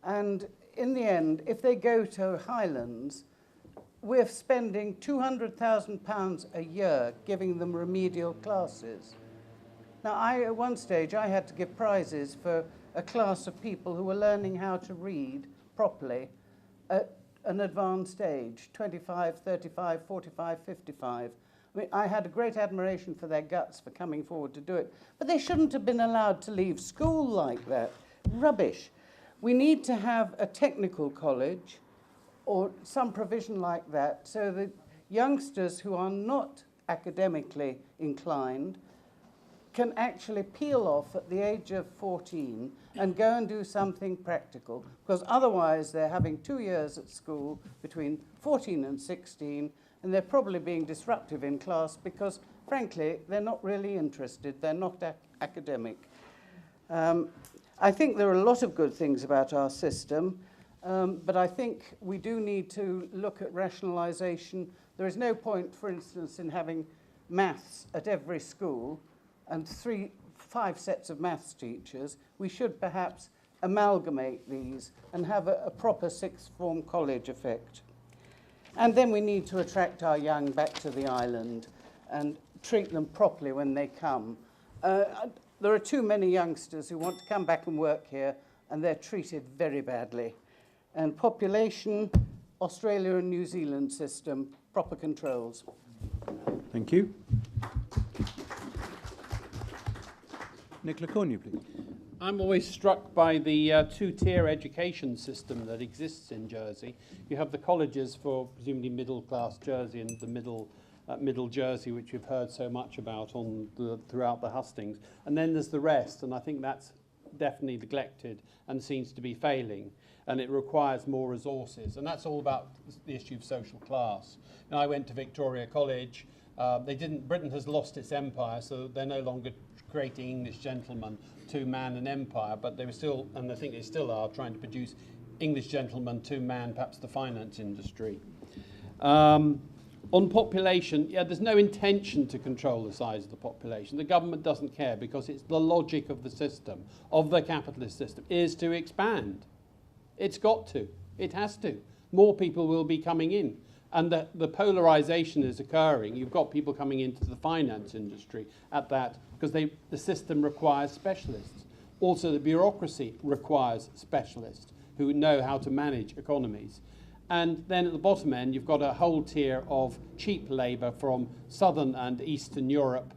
And in the end, if they go to Highlands, we're spending £200,000 a year giving them remedial classes. Now, at one stage, I had to give prizes for a class of people who were learning how to read properly at an advanced age, 25, 35, 45, 55. I mean, I had a great admiration for their guts for coming forward to do it, but they shouldn't have been allowed to leave school like that. Rubbish. We need to have a technical college or some provision like that so that youngsters who are not academically inclined can actually peel off at the age of 14 and go and do something practical, because otherwise they're having 2 years at school between 14 and 16, and they're probably being disruptive in class because, frankly, they're not really interested, they're not academic. I think there are a lot of good things about our system, but I think we do need to look at rationalisation. There is no point, for instance, in having maths at every school and 5 sets of maths teachers. We should perhaps amalgamate these and have a proper sixth form college effect. And then we need to attract our young back to the island and treat them properly when they come. There are too many youngsters who want to come back and work here, and they're treated very badly. And population, Australia and New Zealand system, proper controls. Thank you. Nicola Cornu, please. I'm always struck by the two-tier education system that exists in Jersey. You have the colleges for presumably middle-class Jersey and the middle Jersey, which you've heard so much about throughout the hustings. And then there's the rest, and I think that's definitely neglected and seems to be failing. And it requires more resources. And that's all about the issue of social class. And I went to Victoria College. Britain has lost its empire, so they're no longer creating English gentlemen to man an empire, but they were still, and I think they still are, trying to produce English gentlemen to man perhaps the finance industry. On population, yeah, there's no intention to control the size of the population. The government doesn't care because it's the logic of the system, of the capitalist system, is to expand. It's got to. It has to. More people will be coming in. And the polarization is occurring. You've got people coming into the finance industry at that because the system requires specialists. Also, the bureaucracy requires specialists who know how to manage economies. And then at the bottom end, you've got a whole tier of cheap labour from Southern and Eastern Europe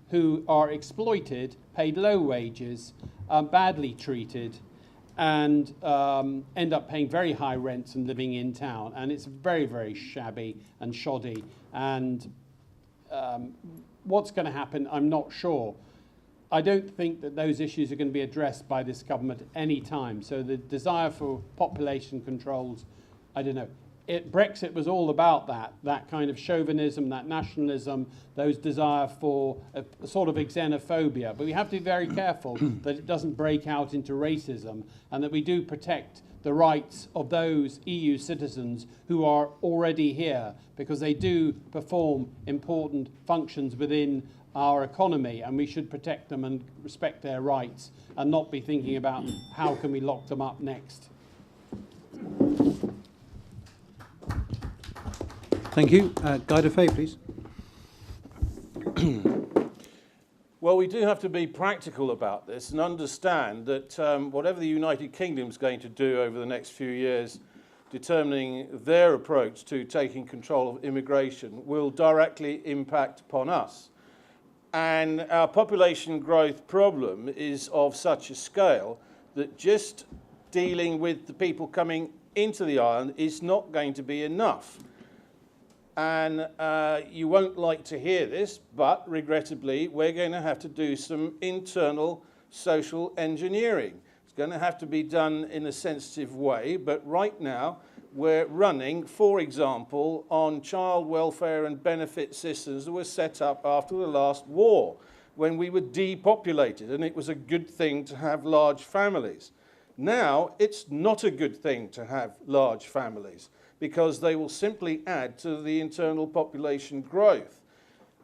who are exploited, paid low wages, badly treated, and end up paying very high rents and living in town. And it's very, very shabby and shoddy. And what's going to happen, I'm not sure. I don't think that those issues are going to be addressed by this government at any time. So the desire for population controls, I don't know. Brexit was all about that kind of chauvinism, that nationalism, those desire for a sort of xenophobia. But we have to be very careful that it doesn't break out into racism and that we do protect the rights of those EU citizens who are already here, because they do perform important functions within our economy, and we should protect them and respect their rights and not be thinking about how can we lock them up next. Thank you. Guy de Faye, please. Well, we do have to be practical about this and understand that whatever the United Kingdom is going to do over the next few years, determining their approach to taking control of immigration, will directly impact upon us. And our population growth problem is of such a scale that just dealing with the people coming into the island is not going to be enough. And you won't like to hear this, but regrettably, we're going to have to do some internal social engineering. It's going to have to be done in a sensitive way, but right now, we're running, for example, on child welfare and benefit systems that were set up after the last war, when we were depopulated, and it was a good thing to have large families. Now, it's not a good thing to have large families, because they will simply add to the internal population growth.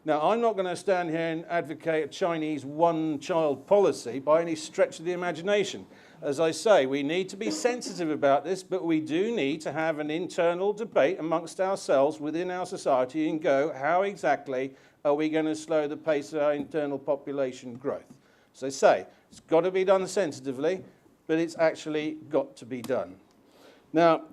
Now, I'm not going to stand here and advocate a Chinese one-child policy by any stretch of the imagination. As I say, we need to be sensitive about this, but we do need to have an internal debate amongst ourselves within our society and go, how exactly are we going to slow the pace of our internal population growth? As I say, it's got to be done sensitively, but it's actually got to be done. Now,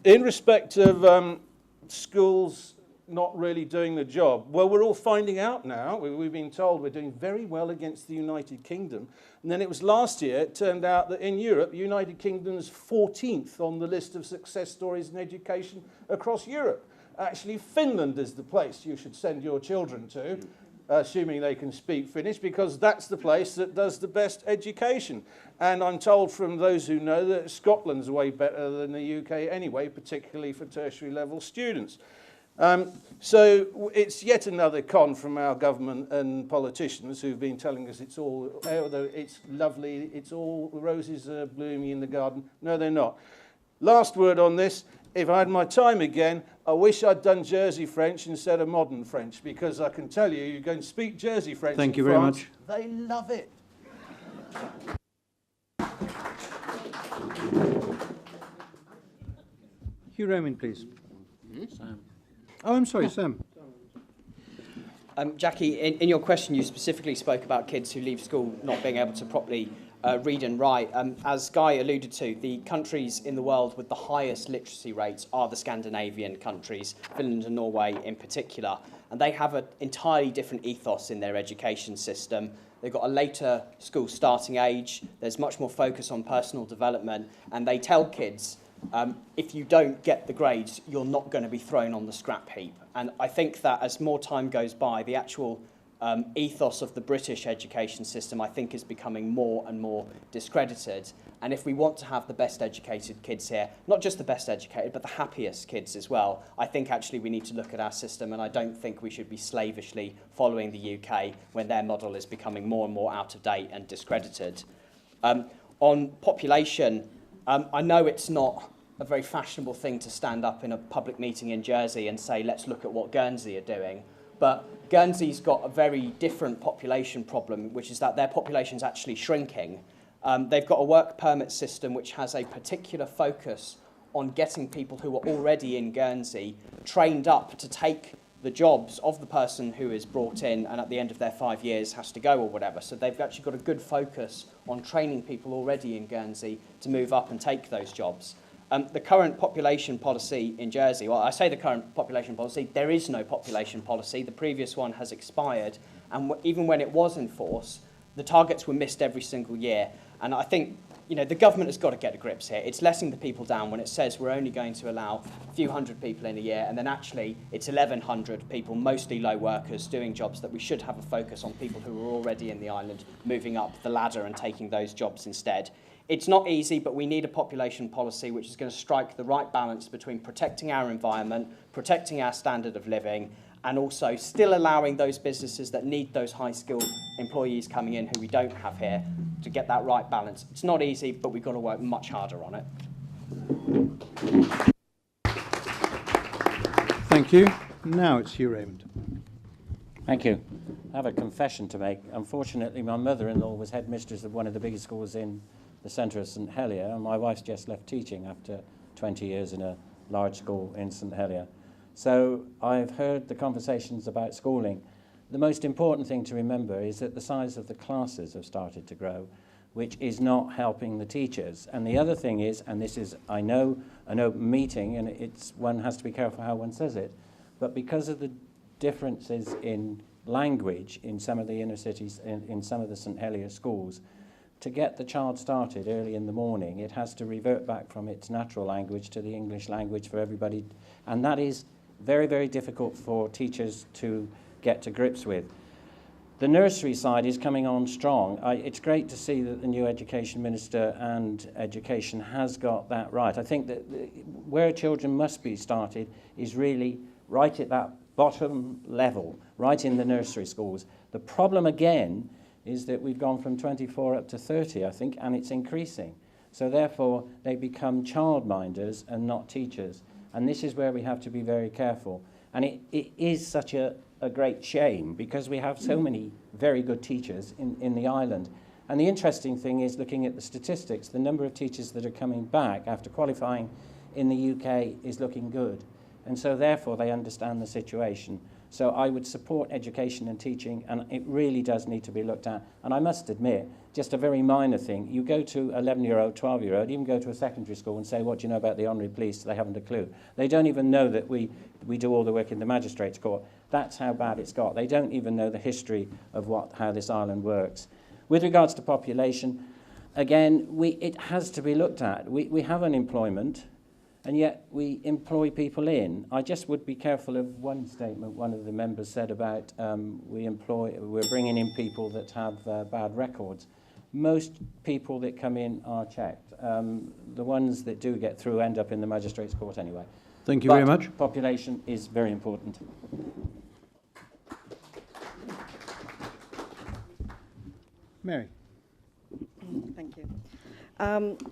in respect of schools not really doing the job, well, we're all finding out now. We've been told we're doing very well against the United Kingdom. And then it was last year, it turned out that in Europe, the United Kingdom's 14th on the list of success stories in education across Europe. Actually, Finland is the place you should send your children to, assuming they can speak Finnish, because that's the place that does the best education. And I'm told from those who know that Scotland's way better than the UK anyway, particularly for tertiary level students. So it's yet another con from our government and politicians who've been telling us it's all, it's lovely, it's all roses are blooming in the garden. No, they're not. Last word on this. If I had my time again, I wish I'd done Jersey French instead of modern French, because I can tell you, you're going to speak Jersey French Thank in you very France, much. they love it. Hugh Raymond, please. Sam. Oh, I'm sorry, Sam. Jackie, in your question, you specifically spoke about kids who leave school not being able to properly read and write. As Guy alluded to, the countries in the world with the highest literacy rates are the Scandinavian countries, Finland and Norway in particular. And they have an entirely different ethos in their education system. They've got a later school starting age. There's much more focus on personal development. And they tell kids, if you don't get the grades, you're not going to be thrown on the scrap heap. And I think that as more time goes by, the actual ethos of the British education system, I think, is becoming more and more discredited. And if we want to have the best educated kids here, not just the best educated, but the happiest kids as well, I think actually we need to look at our system, and I don't think we should be slavishly following the UK when their model is becoming more and more out of date and discredited. On population, I know it's not a very fashionable thing to stand up in a public meeting in Jersey and say, let's look at what Guernsey are doing. But Guernsey's got a very different population problem, which is that their population's actually shrinking. They've got a work permit system which has a particular focus on getting people who are already in Guernsey trained up to take the jobs of the person who is brought in and at the end of their 5 years has to go or whatever. So they've actually got a good focus on training people already in Guernsey to move up and take those jobs. The current population policy in Jersey, well, I say the current population policy, there is no population policy. The previous one has expired, and even when it was in force, the targets were missed every single year. And I think, you know, the government has got to get to grips here. It's letting the people down when it says we're only going to allow a few hundred people in a year, and then actually it's 1,100 people, mostly low workers, doing jobs that we should have a focus on people who are already in the island, moving up the ladder and taking those jobs instead. It's not easy, but we need a population policy which is going to strike the right balance between protecting our environment, protecting our standard of living, and also still allowing those businesses that need those high-skilled employees coming in who we don't have here to get that right balance. It's not easy, but we've got to work much harder on it. Thank you. Now it's Hugh Raymond. Thank you. I have a confession to make. Unfortunately, my mother-in-law was headmistress of one of the biggest schools in the centre of St Helier, and my wife's just left teaching after 20 years in a large school in St Helier. So I've heard the conversations about schooling. the most important thing to remember is that the size of the classes have started to grow, which is not helping the teachers. And the other thing is, and this is, I know, an open meeting, and one has to be careful how one says it, but because of the differences in language in some of the inner cities, in some of the St Helier schools, to get the child started early in the morning, it has to revert back from its natural language to the English language for everybody. And that is very, very difficult for teachers to get to grips with. The nursery side is coming on strong. It's great to see that the new Education Minister and Education has got that right. I think that where children must be started is really right at that bottom level, right in the nursery schools. The problem again is that we've gone from 24 up to 30, I think, and it's increasing. So therefore, they become childminders and not teachers. And this is where we have to be very careful. And it is such a great shame because we have so many very good teachers in the island. And the interesting thing is, looking at the statistics, the number of teachers that are coming back after qualifying in the UK is looking good. And so therefore they understand the situation. So I would support education and teaching, and it really does need to be looked at. And I must admit, just a very minor thing, you go to 11-year-old, 12-year-old, even go to a secondary school and say, what do you know about the honorary police? They haven't a clue. They don't even know that we do all the work in the magistrates' court. That's how bad it's got. They don't even know the history of how this island works. With regards to population, again, it has to be looked at. We have unemployment, and yet we employ people in. I just would be careful of one statement one of the members said about we're bringing in people that have bad records. Most people that come in are checked. The ones that do get through end up in the magistrates' court anyway. Thank you very much. Population is very important. Mary. Thank you.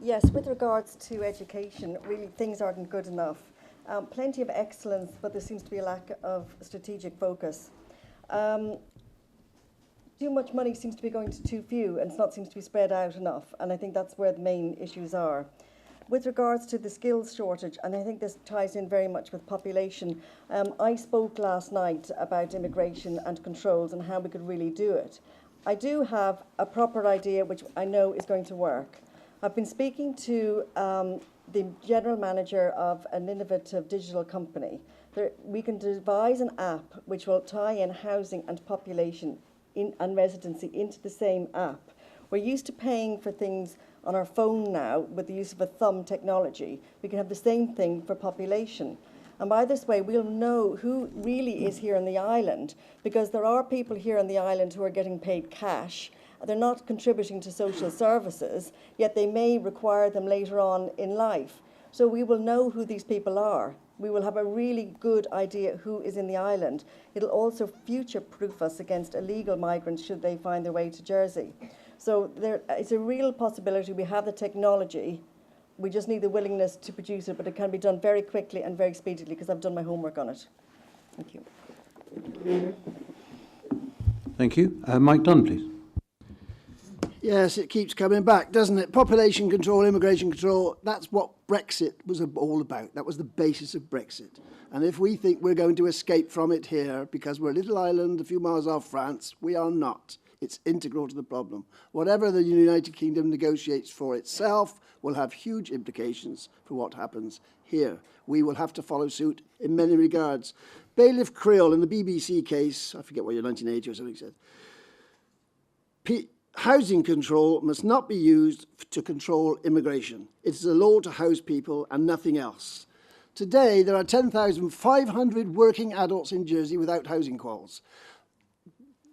Yes, with regards to education, really things aren't good enough. Plenty of excellence, but there seems to be a lack of strategic focus. Too much money seems to be going to too few, and it seems to be spread out enough, and I think that's where the main issues are. With regards to the skills shortage, and I think this ties in very much with population, I spoke last night about immigration and controls and how we could really do it. I do have a proper idea which I know is going to work. I've been speaking to the general manager of an innovative digital company. We can devise an app which will tie in housing and population and residency into the same app. We're used to paying for things on our phone now with the use of a thumb technology. We can have the same thing for population. And by this way, we'll know who really is here on the island, because there are people here on the island who are getting paid cash. They're not contributing to social services, yet they may require them later on in life. So we will know who these people are. We will have a really good idea who is in the island. It'll also future-proof us against illegal migrants should they find their way to Jersey. So it's a real possibility. We have the technology. We just need the willingness to produce it, but it can be done very quickly and very speedily because I've done my homework on it. Thank you. Thank you. Mike Dunn, please. Yes, it keeps coming back, doesn't it? Population control, immigration control, that's what Brexit was all about. That was the basis of Brexit. And if we think we're going to escape from it here because we're a little island a few miles off France, we are not. It's integral to the problem. Whatever the United Kingdom negotiates for itself will have huge implications for what happens here. We will have to follow suit in many regards. Bailiff Creel in the BBC case, I forget what year, 1980 or something said, housing control must not be used to control immigration. It is a law to house people and nothing else. Today, there are 10,500 working adults in Jersey without housing quals.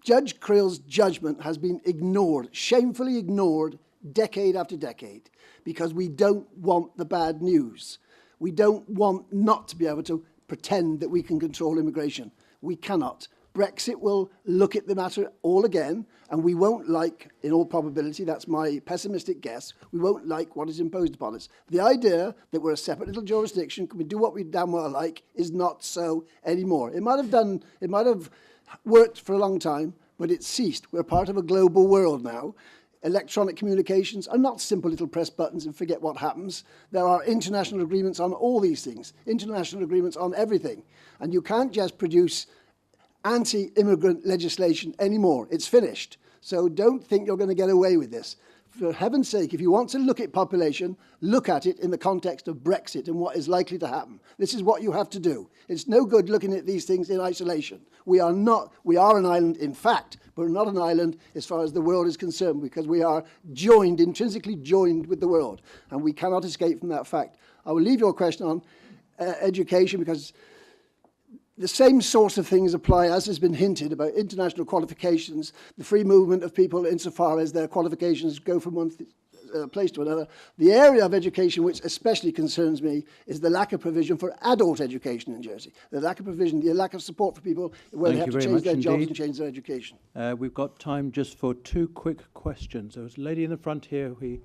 Judge Creel's judgment has been ignored, shamefully ignored, decade after decade, because we don't want the bad news. We don't want not to be able to pretend that we can control immigration. We cannot. Brexit will look at the matter all again, and we won't like, in all probability, that's my pessimistic guess, we won't like what is imposed upon us. The idea that we're a separate little jurisdiction, can we do what we damn well like, is not so anymore. It might have worked for a long time, but it's ceased. We're part of a global world now. Electronic communications are not simple little press buttons and forget what happens. There are international agreements on all these things, international agreements on everything. And you can't just produce anti-immigrant legislation anymore. It's finished. So don't think you're going to get away with this. For heaven's sake, if you want to look at population, look at it in the context of Brexit and what is likely to happen. This is what you have to do. It's no good looking at these things in isolation. We are an island in fact, but we're not an island as far as the world is concerned, because we are joined, intrinsically joined with the world, and we cannot escape from that fact. I will leave your question on education, because the same sort of things apply, as has been hinted, about international qualifications, the free movement of people insofar as their qualifications go from one place to another. The area of education which especially concerns me is the lack of provision for adult education in Jersey. The lack of provision, the lack of support for people when they have to change their jobs and change their education. We've got time just for 2 quick questions. There was a lady in the front here who...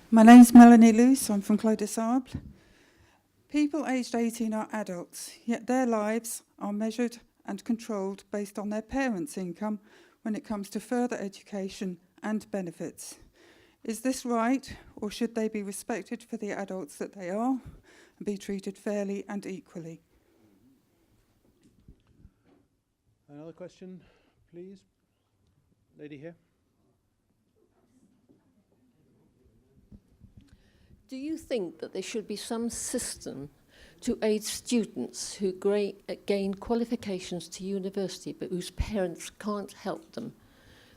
My name's Melanie Luce, I'm from Clos des Sables. People aged 18 are adults, yet their lives are measured and controlled based on their parents' income when it comes to further education and benefits. Is this right, or should they be respected for the adults that they are and be treated fairly and equally? Another question, please. Lady here. Do you think that there should be some system to aid students who gain qualifications to university but whose parents can't help them,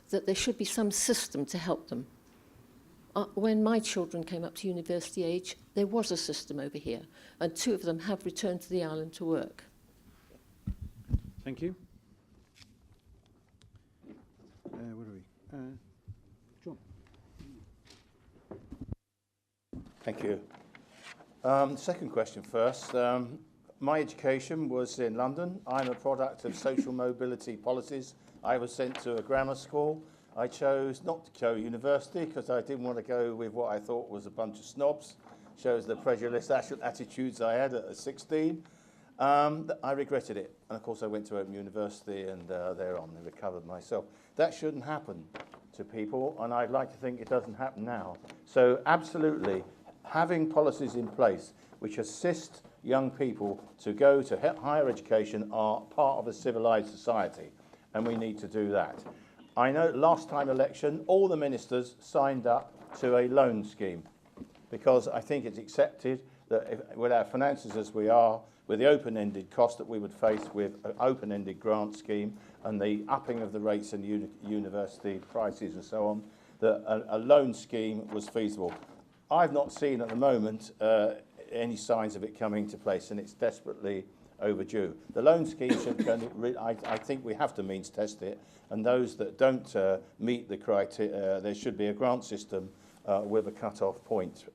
that there should be some system to help them? When my children came up to university age, there was a system over here, and 2 of them have returned to the island to work. Thank you. Where are we? John. Thank you. Second question first. My education was in London. I'm a product of social mobility policies. I was sent to a grammar school. I chose not to go to university because I didn't want to go with what I thought was a bunch of snobs. Shows the prejudiced attitudes I had at 16. I regretted it. And of course I went to Open University and thereon I recovered myself. That shouldn't happen to people, and I'd like to think it doesn't happen now. So absolutely, having policies in place which assist young people to go to higher education are part of a civilized society, and we need to do that. I know last time election, all the ministers signed up to a loan scheme, because I think it's accepted that with our finances as we are, with the open-ended cost that we would face with an open-ended grant scheme and the upping of the rates and university prices and so on, that a loan scheme was feasible. I've not seen at the moment any signs of it coming to place, and it's desperately overdue. The loan scheme should, I think we have to means test it, and those that don't meet the criteria, there should be a grant system with a cut-off point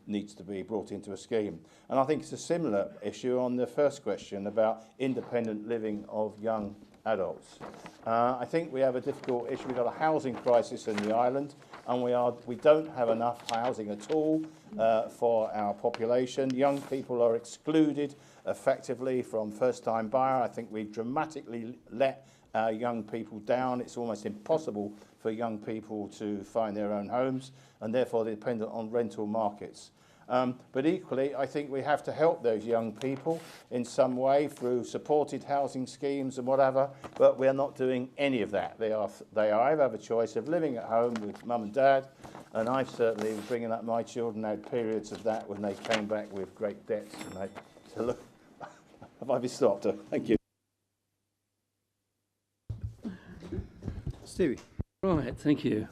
needs to be brought into a scheme. And I think it's a similar issue on the first question about independent living of young adults. I think we have a difficult issue. We've got a housing crisis in the island, and we don't have enough housing at all for our population. Young people are excluded effectively from first-time buyer. I think we've dramatically let our young people down. It's almost impossible for young people to find their own homes, and therefore they're dependent on rental markets. But equally, I think we have to help those young people in some way through supported housing schemes and whatever, but we're not doing any of that. They either have a choice of living at home with mum and dad, and I've certainly, bringing up my children, had periods of that when they came back with great debts, and they said, look, have I been stopped? Thank you. Stevie. Right, thank you.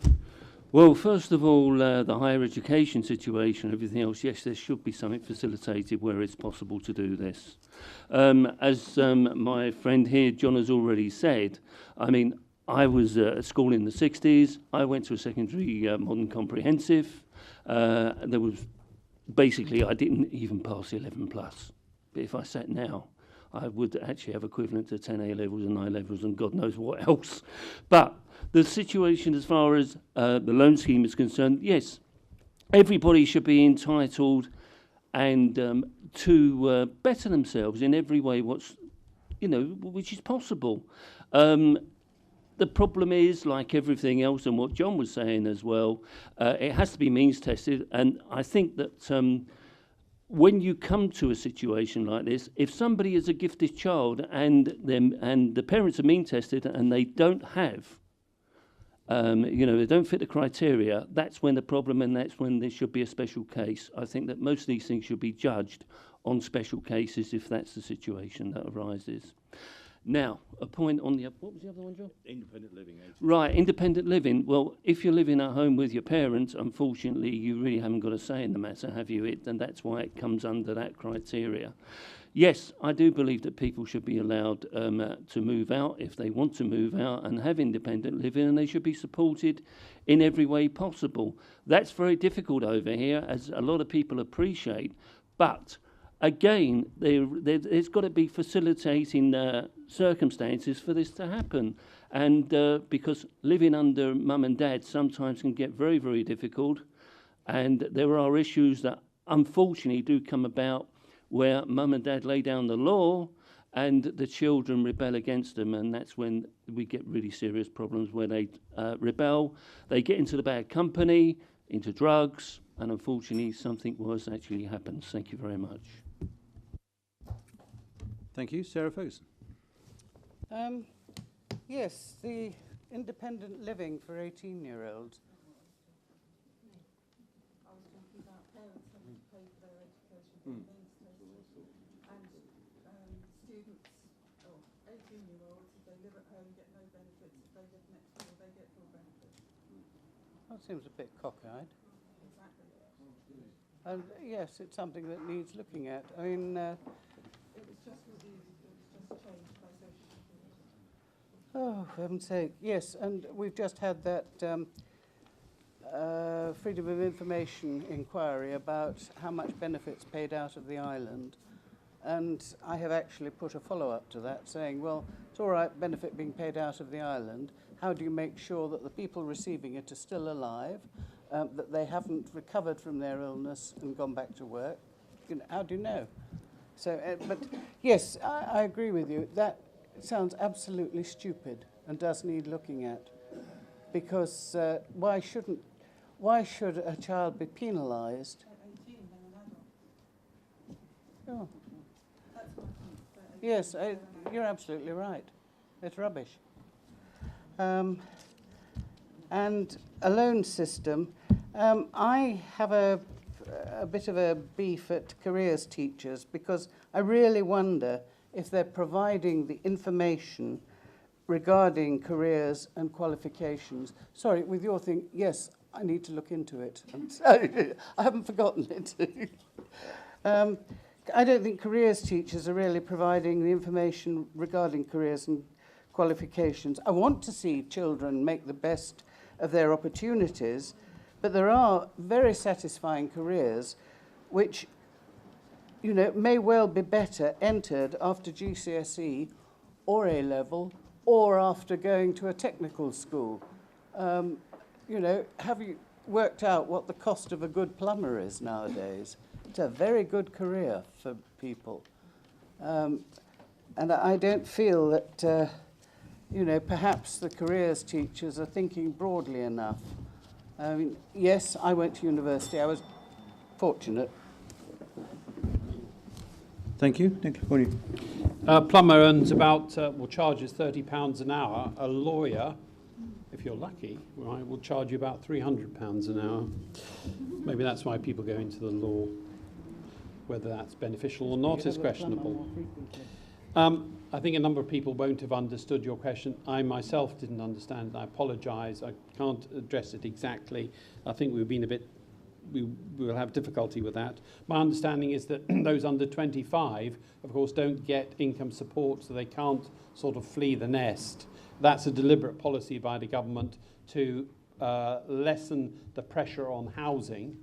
Well, first of all, the higher education situation, everything else, yes, there should be something facilitated where it's possible to do this. As my friend here, John, has already said, I mean, I was at school in the 60s. I went to a secondary modern comprehensive. There was, basically, I didn't even pass 11 plus. But if I sat now, I would actually have equivalent to 10 A-levels and I-levels and God knows what else. But the situation as far as the loan scheme is concerned, yes, everybody should be entitled and to better themselves in every way which is possible. the problem is, like everything else, and what John was saying as well, it has to be means tested. And I think that when you come to a situation like this, if somebody is a gifted child and the parents are means tested and they don't have, they don't fit the criteria, that's when the problem, and that's when there should be a special case. I think that most of these things should be judged on special cases if that's the situation that arises. Now, a point on the... What was the other one, John? Independent living. Right, independent living. Well, if you're living at home with your parents, unfortunately, you really haven't got a say in the matter, have you? And that's why it comes under that criteria. Yes, I do believe that people should be allowed to move out if they want to move out and have independent living, and they should be supported in every way possible. That's very difficult over here, as a lot of people appreciate, but again, there's got to be facilitating circumstances for this to happen. And because living under mum and dad sometimes can get very, very difficult. And there are issues that unfortunately do come about where mum and dad lay down the law and the children rebel against them. And that's when we get really serious problems where they rebel. They get into the bad company, into drugs, and unfortunately something worse actually happens. Thank you very much. Thank you. Sarah Ferguson. Yes, the independent living for 18-year-olds. I was talking about parents having to pay for their education and students, or 18-year-olds, if they live at home, get no benefits. If they live next door, they get full benefits. That seems a bit cockeyed. Exactly. And yes, it's something that needs looking at. I mean, it was just reviewed. It was just changed by social security. oh, for heaven's sake, yes, and we've just had that Freedom of Information inquiry about how much benefits paid out of the island. And I have actually put a follow-up to that saying, well, it's all right, benefit being paid out of the island. How do you make sure that the people receiving it are still alive, that they haven't recovered from their illness and gone back to work? How do you know? So, but yes, I agree with you. That sounds absolutely stupid and does need looking at. Because why should a child be penalised? Oh. Yes, you're absolutely right. It's rubbish. And a loan system. I have a bit of a beef at careers teachers because I really wonder if they're providing the information regarding careers and qualifications. Sorry, with your thing, yes, I need to look into it. I haven't forgotten it. I don't think careers teachers are really providing the information regarding careers and qualifications. I want to see children make the best of their opportunities, but there are very satisfying careers which, you know, may well be better entered after GCSE or A-level or after going to a technical school. You know, have you worked out what the cost of a good plumber is nowadays? It's a very good career for people. And I don't feel that, you know, perhaps the careers teachers are thinking broadly enough. I mean, yes, I went to university. I was fortunate. Thank you. Nick Cornu. Plumber earns about, charges £30 an hour. A lawyer, if you're lucky, right, will charge you about £300 an hour. Maybe that's why people go into the law. Whether that's beneficial or not is questionable. I think a number of people won't have understood your question. I myself didn't understand. I apologise. I can't address it exactly. I think we will have difficulty with that. My understanding is that those under 25, of course, don't get income support, so they can't sort of flee the nest. That's a deliberate policy by the government to lessen the pressure on housing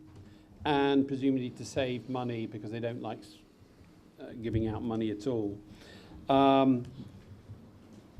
and presumably to save money because they don't like giving out money at all.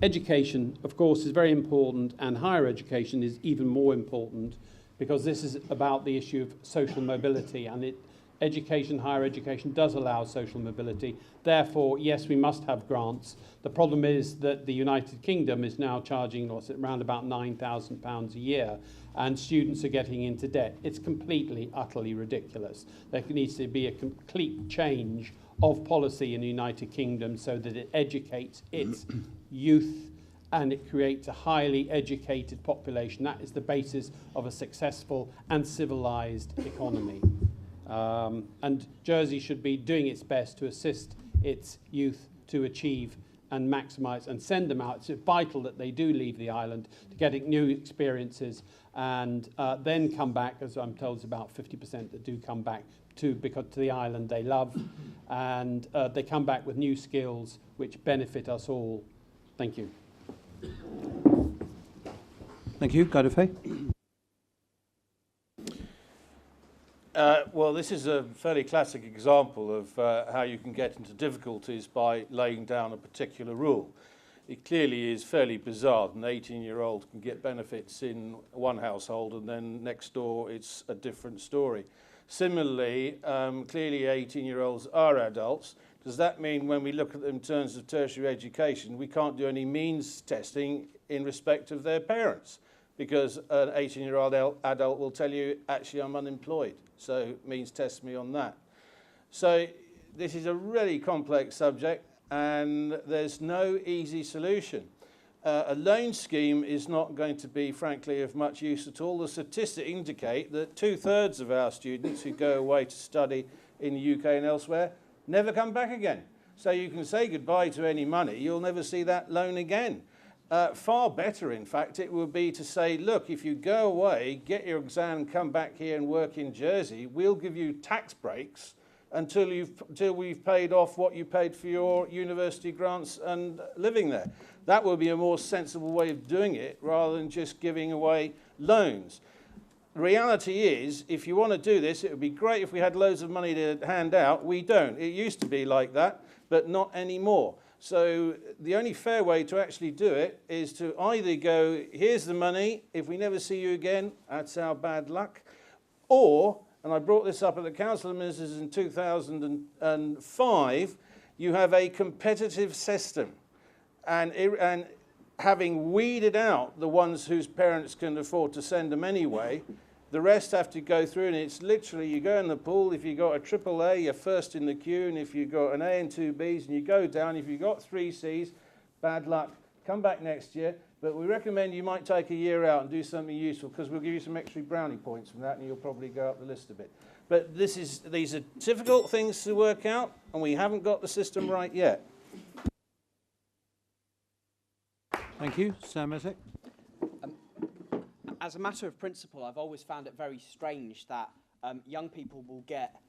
Education, of course, is very important, and higher education is even more important because this is about the issue of social mobility, and education, higher education, does allow social mobility. Therefore, yes, we must have grants. The problem is that the United Kingdom is now charging, around about £9,000 a year, and students are getting into debt. It's completely, utterly ridiculous. There needs to be a complete change of policy in the United Kingdom so that it educates its youth and it creates a highly educated population. That is the basis of a successful and civilized economy. And Jersey should be doing its best to assist its youth to achieve and maximise and send them out. It's vital that they do leave the island to getting new experiences and then come back, as I'm told, it's about 50% that do come back to the island they love, and they come back with new skills which benefit us all. Thank you. Thank you. Go to Faye. Well, this is a fairly classic example of how you can get into difficulties by laying down a particular rule. It clearly is fairly bizarre. An 18-year-old can get benefits in one household and then next door it's a different story. Similarly, clearly 18-year-olds are adults. Does that mean when we look at them in terms of tertiary education, we can't do any means testing in respect of their parents? Because an 18-year-old adult will tell you, actually, I'm unemployed, so means test me on that. So this is a really complex subject, and there's no easy solution. A loan scheme is not going to be, frankly, of much use at all. The statistics indicate that 2/3 of our students who go away to study in the UK and elsewhere never come back again. So you can say goodbye to any money, you'll never see that loan again. Far better, in fact, it would be to say, look, if you go away, get your exam, come back here and work in Jersey, we'll give you tax breaks until we've paid off what you paid for your university grants and living there. That would be a more sensible way of doing it rather than just giving away loans. The reality is, if you want to do this, it would be great if we had loads of money to hand out. We don't. It used to be like that, but not anymore. So the only fair way to actually do it is to either go, here's the money, if we never see you again, that's our bad luck, or, and I brought this up at the Council of Ministers in 2005, you have a competitive system. And having weeded out the ones whose parents can afford to send them anyway, the rest have to go through, and it's literally, you go in the pool, if you got a AAA, you're first in the queue, and if you got an A and 2 Bs, and you go down, if you got 3 Cs, bad luck, come back next year, but we recommend you might take a year out and do something useful, because we'll give you some extra brownie points from that, and you'll probably go up the list a bit. But these are difficult things to work out, and we haven't got the system right yet. Thank you. Sam Mezek. As a matter of principle, I've always found it very strange that young people will get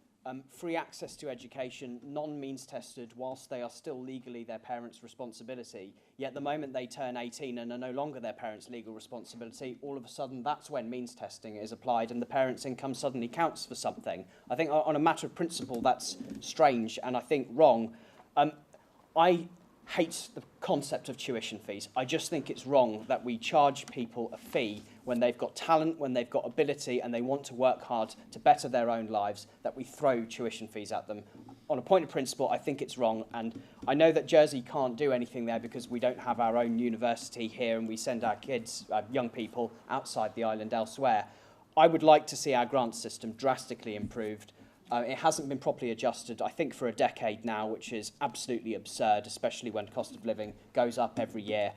free access to education, non-means tested, whilst they are still legally their parents' responsibility. Yet the moment they turn 18 and are no longer their parents' legal responsibility, all of a sudden that's when means testing is applied and the parents' income suddenly counts for something. I think on a matter of principle, that's strange and I think wrong. I hate the concept of tuition fees. I just think it's wrong that we charge people a fee when they've got talent, when they've got ability, and they want to work hard to better their own lives, that we throw tuition fees at them. On a point of principle, I think it's wrong, and I know that Jersey can't do anything there because we don't have our own university here and we send our kids, young people, outside the island elsewhere. I would like to see our grant system drastically improved. It hasn't been properly adjusted, I think, for a decade now, which is absolutely absurd, especially when cost of living goes up every year.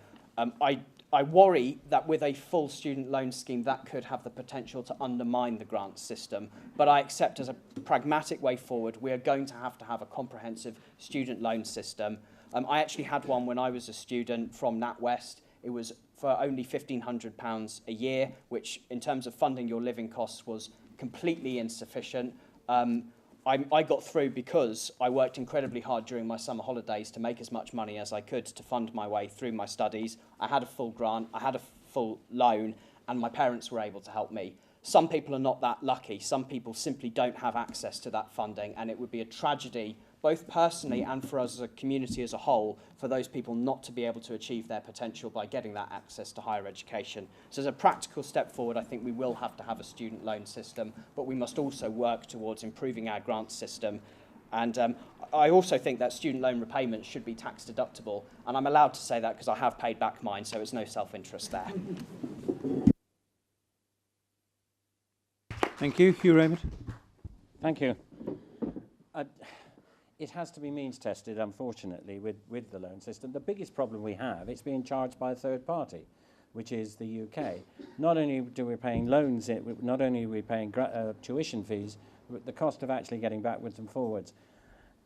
I worry that with a full student loan scheme, that could have the potential to undermine the grant system. But I accept as a pragmatic way forward, we are going to have a comprehensive student loan system. I actually had one when I was a student from NatWest. It was for only £1,500 a year, which in terms of funding your living costs was completely insufficient. I got through because I worked incredibly hard during my summer holidays to make as much money as I could to fund my way through my studies. I had a full grant, I had a full loan, and my parents were able to help me. Some people are not that lucky. Some people simply don't have access to that funding, and it would be a tragedy both personally and for us as a community as a whole, for those people not to be able to achieve their potential by getting that access to higher education. So as a practical step forward, I think we will have to have a student loan system, but we must also work towards improving our grant system. And I also think that student loan repayments should be tax deductible, and I'm allowed to say that because I have paid back mine, so it's no self-interest there. Thank you. Hugh Raymond. Thank you. It has to be means tested, unfortunately, with the loan system. The biggest problem we have, it's being charged by a third party, which is the UK. Not only do we paying loans, not only are we paying tuition fees, but the cost of actually getting backwards and forwards.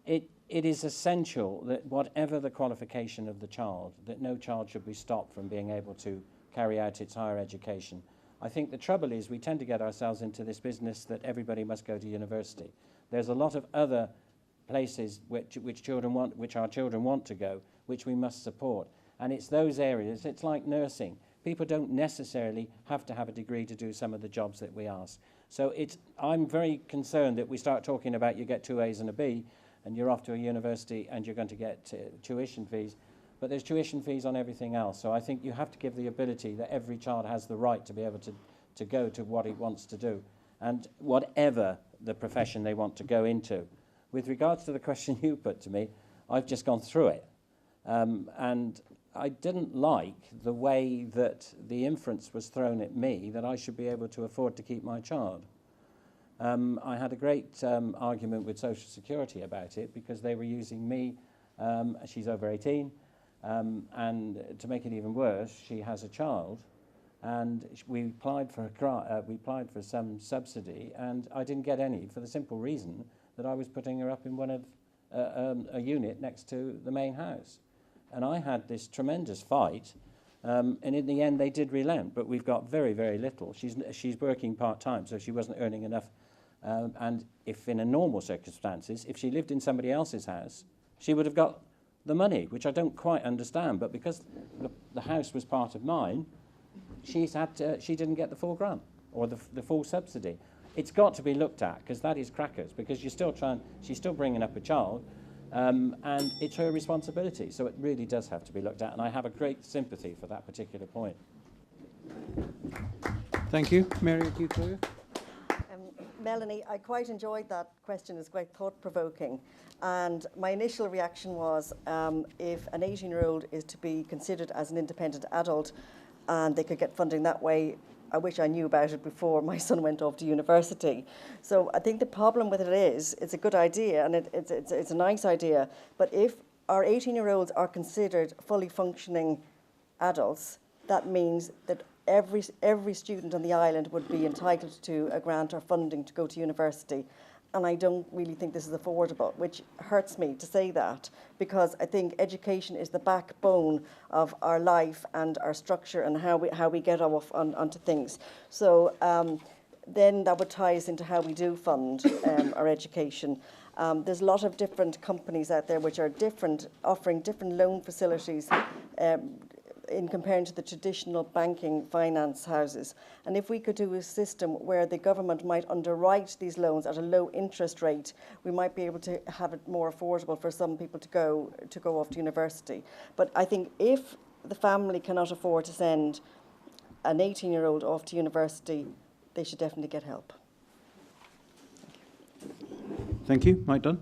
It is essential that whatever the qualification of the child, that no child should be stopped from being able to carry out its higher education. I think the trouble is we tend to get ourselves into this business that everybody must go to university. There's a lot of other places which our children want to go, which we must support. And it's those areas, it's like nursing. People don't necessarily have to have a degree to do some of the jobs that we ask. So I'm very concerned that we start talking about you get 2 A's and a B, and you're off to a university and you're going to get tuition fees. But there's tuition fees on everything else. So I think you have to give the ability that every child has the right to be able to go to what he wants to do, and whatever the profession they want to go into. With regards to the question you put to me, I've just gone through it. And I didn't like the way that the inference was thrown at me that I should be able to afford to keep my child. I had a great argument with Social Security about it because they were using me, she's over 18, and to make it even worse, she has a child, and we applied for some subsidy, and I didn't get any for the simple reason that I was putting her up in one of a unit next to the main house. And I had this tremendous fight, and in the end they did relent, but we've got very, very little. She's working part-time, so she wasn't earning enough. And if in a normal circumstances, if she lived in somebody else's house, she would have got the money, which I don't quite understand. But because the house was part of mine, she didn't get the full grant or the full subsidy. It's got to be looked at, because that is crackers, because she's still bringing up a child, and it's her responsibility. So it really does have to be looked at, and I have a great sympathy for that particular point. Thank you. Mary, do you clear? Melanie, I quite enjoyed that question. It's quite thought-provoking. And my initial reaction was, if an 18-year-old is to be considered as an independent adult and they could get funding that way, I wish I knew about it before my son went off to university. So I think the problem with it is, it's a good idea and it's a nice idea, but if our 18-year-olds are considered fully functioning adults, that means that every student on the island would be entitled to a grant or funding to go to university. And I don't really think this is affordable, which hurts me to say that, because I think education is the backbone of our life and our structure and how we get off onto things. So then that would tie us into how we do fund our education. There's a lot of different companies out there which are offering different loan facilities in comparing to the traditional banking finance houses. And if we could do a system where the government might underwrite these loans at a low interest rate, we might be able to have it more affordable for some people to go off to university. But I think if the family cannot afford to send an 18-year-old off to university, they should definitely get help. Thank you. Mike Dunn.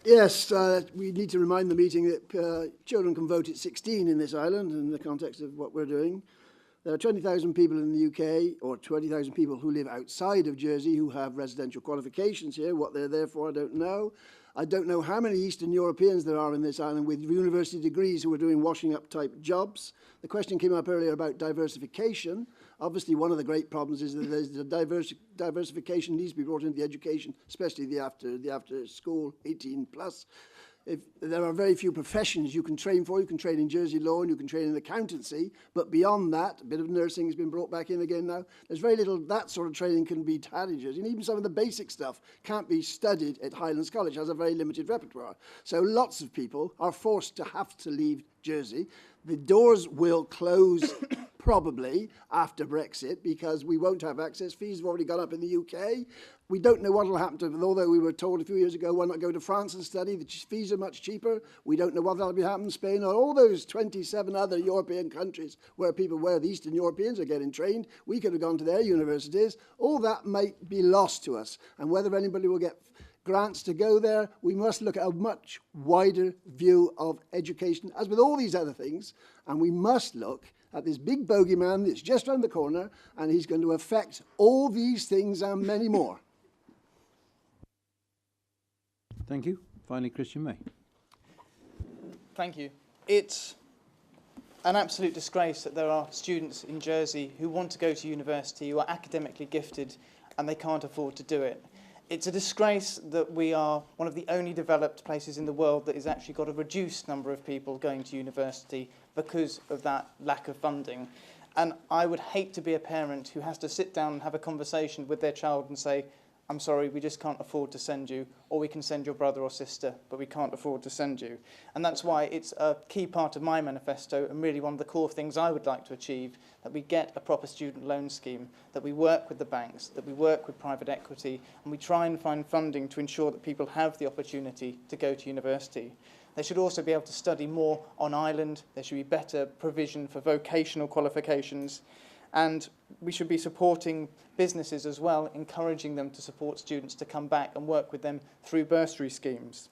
Yes, we need to remind the meeting that children can vote at 16 in this island in the context of what we're doing. There are 20,000 people in the UK, or 20,000 people who live outside of Jersey who have residential qualifications here. What they're there for, I don't know. I don't know how many Eastern Europeans there are in this island with university degrees who are doing washing up type jobs. The question came up earlier about diversification. Obviously, one of the great problems is that there's the diversification needs to be brought into the education, especially the after school 18 plus. If there are very few professions you can train for. You can train in Jersey law and you can train in accountancy, but beyond that, a bit of nursing has been brought back in again now. There's very little that sort of training can be had in Jersey, and even some of the basic stuff can't be studied at Highlands College. It has a very limited repertoire. So lots of people are forced to have to leave Jersey. The doors will close probably after Brexit because we won't have access. Fees have already gone up in the UK. We don't know what will happen to them, although we were told a few years ago, why not go to France and study? The fees are much cheaper. We don't know what will happen in Spain or all those 27 other European countries where the Eastern Europeans are getting trained. We could have gone to their universities. All that might be lost to us. And whether anybody will get grants to go there, we must look at a much wider view of education, as with all these other things. And we must look at this big bogeyman that's just around the corner, and he's going to affect all these things and many more. Thank you. Finally, Christian May. Thank you. It's an absolute disgrace that there are students in Jersey who want to go to university, who are academically gifted, and they can't afford to do it. It's a disgrace that we are one of the only developed places in the world that has actually got a reduced number of people going to university because of that lack of funding. And I would hate to be a parent who has to sit down and have a conversation with their child and say, I'm sorry, we just can't afford to send you, or we can send your brother or sister, but we can't afford to send you. And that's why it's a key part of my manifesto, and really one of the core things I would like to achieve, that we get a proper student loan scheme, that we work with the banks, that we work with private equity, and we try and find funding to ensure that people have the opportunity to go to university. They should also be able to study more on island. There should be better provision for vocational qualifications. And we should be supporting businesses as well, encouraging them to support students to come back and work with them through bursary schemes.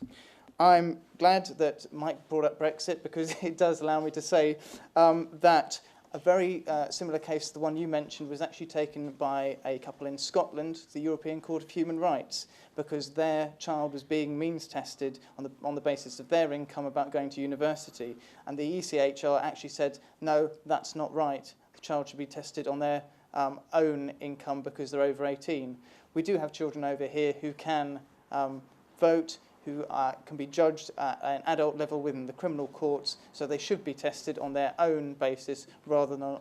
I'm glad that Mike brought up Brexit, because it does allow me to say that a very similar case to the one you mentioned was actually taken by a couple in Scotland, the European Court of Human Rights, because their child was being means tested on the basis of their income about going to university. And the ECHR actually said, no, that's not right. The child should be tested on their own income because they're over 18. We do have children over here who can vote, who can be judged at an adult level within the criminal courts, so they should be tested on their own basis rather than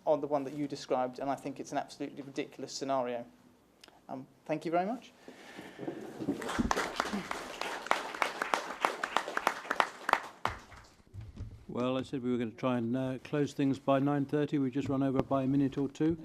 on the one that you described, and I think it's an absolutely ridiculous scenario. Thank you very much. Well, I said we were going to try and close things by 9:30. We've just run over by a minute or two.